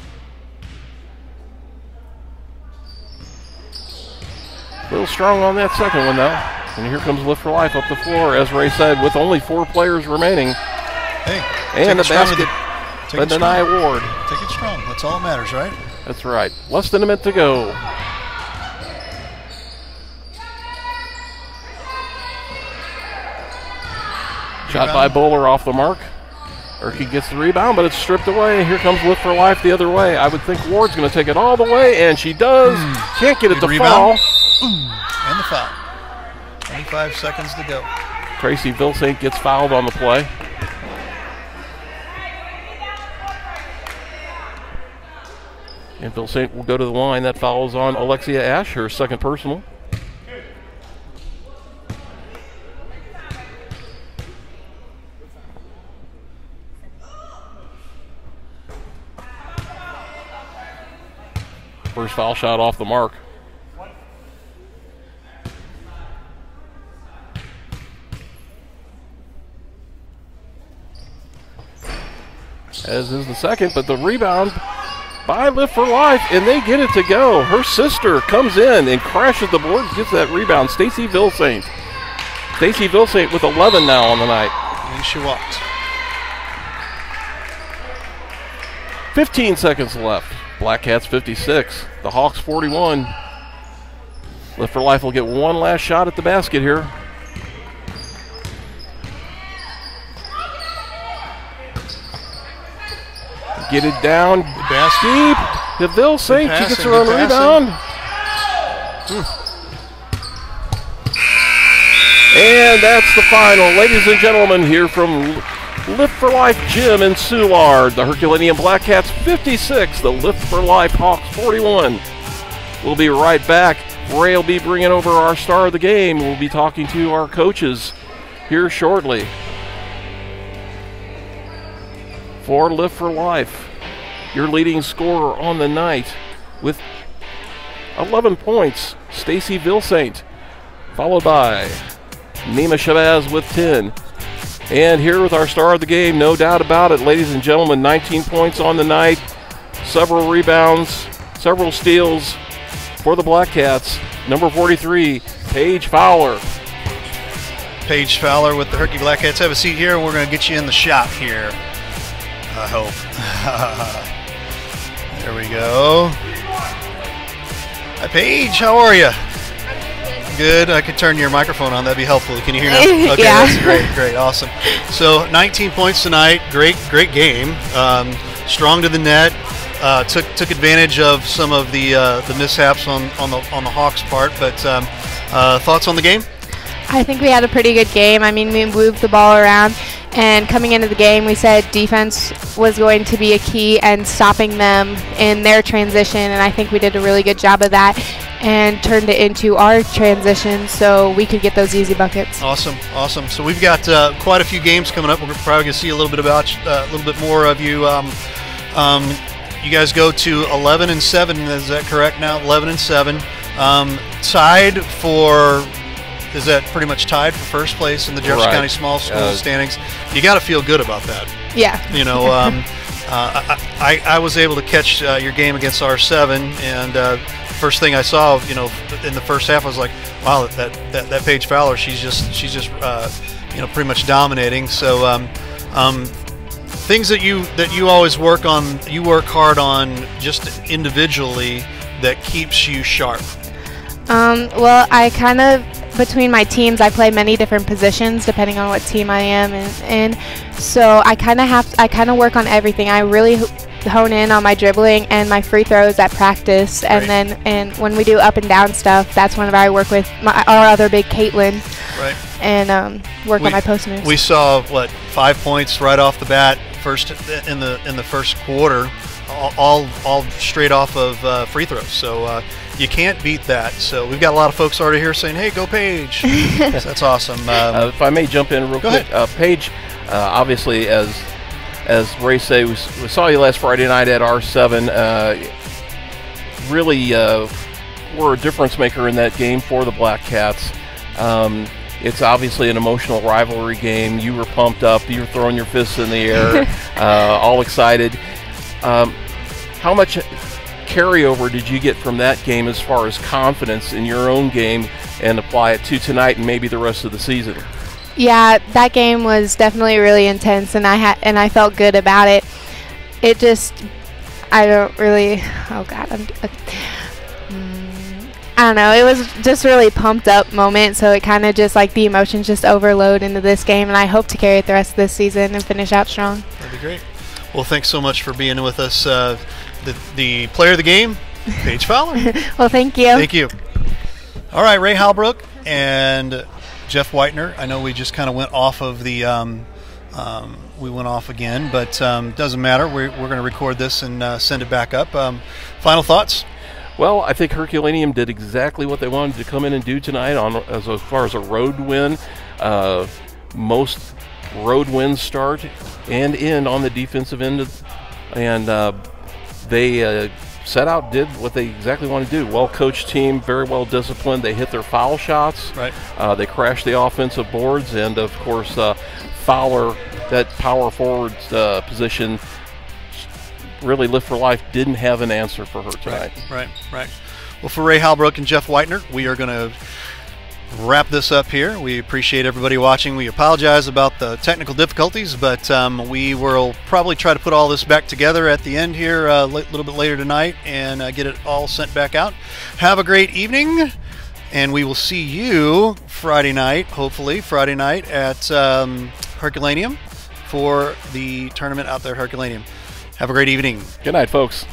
S2: A little strong on that second one, though. And here comes Lift for Life up the floor, as Ray said, with only 4 players remaining.
S1: Hey,
S2: and the basket, the Deny Award.
S1: Take it strong. That's all that matters, right?
S2: That's right. Less than a minute to go. Shot by Bowler off the mark. Erke gets the rebound, but it's stripped away. Here comes Lift for Life the other way. I would think Ward's going to take it all the way, and she does. Can't get it to fall.
S1: And the foul. 25 seconds to go.
S2: Tracy Vilsaint gets fouled on the play. And Vilsaint will go to the line. That foul is on Alexia Ash, her second personal. First foul shot off the mark. As is the second, but the rebound by Lift for Life, and they get it to go. Her sister comes in and crashes the board, gets that rebound. Stacy Vilsaint. Stacy Vilsaint with 11 now on the night.
S1: And she walked.
S2: 15 seconds left. Black Cats 56, the Hawks 41. Lift for Life will get one last shot at the basket here. Get it down deep to Vilsaint. She gets her own rebound. And that's the final. Ladies and gentlemen, here from Lift for Life Gym in Soulard, the Herculaneum Black Cats 56, the Lift for Life Hawks 41. We'll be right back. Ray will be bringing over our star of the game. We'll be talking to our coaches here shortly. For Lift for Life, your leading scorer on the night with 11 points, Stacy Vilsaint, followed by Nima Shabazz with 10. And here with our star of the game, no doubt about it, ladies and gentlemen, 19 points on the night, several rebounds, several steals for the Black Cats. Number 43, Paige Fowler.
S1: Paige Fowler with the Herky Black Cats. Have a seat here, and we're going to get you in the shot here. I hope. There we go. Hi, Paige. How are you? Good. I could turn your microphone on. That'd be helpful. Can you hear now? Okay,
S5: Yeah.
S1: That's great. Great. Awesome. So 19 points tonight. Great game. Strong to the net. Took advantage of some of the mishaps on the Hawks' part. But thoughts on the game?
S5: I think we had a pretty good game. I mean, we moved the ball around, and coming into the game, we said defense was going to be a key and stopping them in their transition, and I think we did a really good job of that and turned it into our transition so we could get those easy buckets.
S1: Awesome. So we've got quite a few games coming up. We're probably going to see a little bit more of you. You guys go to 11-7. Is that correct now? 11-7. Tied for. Is that pretty much tied for first place in the Jefferson County Small Schools standings? You got to feel good about that.
S5: Yeah.
S1: You know, I was able to catch your game against R7, and first thing I saw, you know, in the first half, I was like, wow, that Paige Fowler, she's just you know, pretty much dominating. So things that you always work on, you work hard on just individually that keeps you sharp.
S5: Well, I kind of, between my teams, I play many different positions depending on what team I am in. So I kind of work on everything. I really hone in on my dribbling and my free throws at practice, and when we do up and down stuff, that's whenever I work with our other big Caitlin.
S1: Right.
S5: And work on my post moves.
S1: We saw 5 points right off the bat, first in the first quarter, all straight off of free throws. So you can't beat that. So we've got a lot of folks already here saying, "Hey, go Paige!" So that's awesome.
S2: If I may jump in real quick, Paige, obviously, as Ray say, we saw you last Friday night at R7. Really were a difference maker in that game for the Black Cats. It's obviously an emotional rivalry game. You were pumped up. You were throwing your fists in the air, all excited. How much carryover did you get from that game as far as confidence in your own game and apply it to tonight and maybe the rest of the season?
S5: Yeah, that game was definitely really intense, and I felt good about it. It just, I don't really, oh God, I don't know, it was just really pumped up moment, so it kind of just like the emotions just overload into this game, and I hope to carry it the rest of this season and finish out strong.
S1: That'd be great. Well, thanks so much for being with us. The player of the game, Paige Fowler.
S5: Well, thank you.
S1: Thank you. All right, Ray Halbrook and Jeff Whitener. I know we just kind of went off of the we went off again, but doesn't matter. We're going to record this and send it back up. Final thoughts?
S2: Well, I think Herculaneum did exactly what they wanted to come in and do tonight as far as a road win. Most road wins start and end on the defensive end, and they set out, did what they exactly wanted to do. Well-coached team, very well disciplined. They hit their foul shots.
S1: Right.
S2: They crashed the offensive boards, and of course, Fowler, that power forward position, really lift for life, didn't have an answer for her tonight.
S1: Right. Well, for Ray Halbrook and Jeff Whitener, we are going to wrap this up here. We appreciate everybody watching. We apologize about the technical difficulties, but we will probably try to put all this back together at the end here a little bit later tonight and get it all sent back out. Have a great evening, and we will see you Friday night, hopefully Friday night at Herculaneum for the tournament out there at Herculaneum. Have a great evening.
S2: Good night, folks.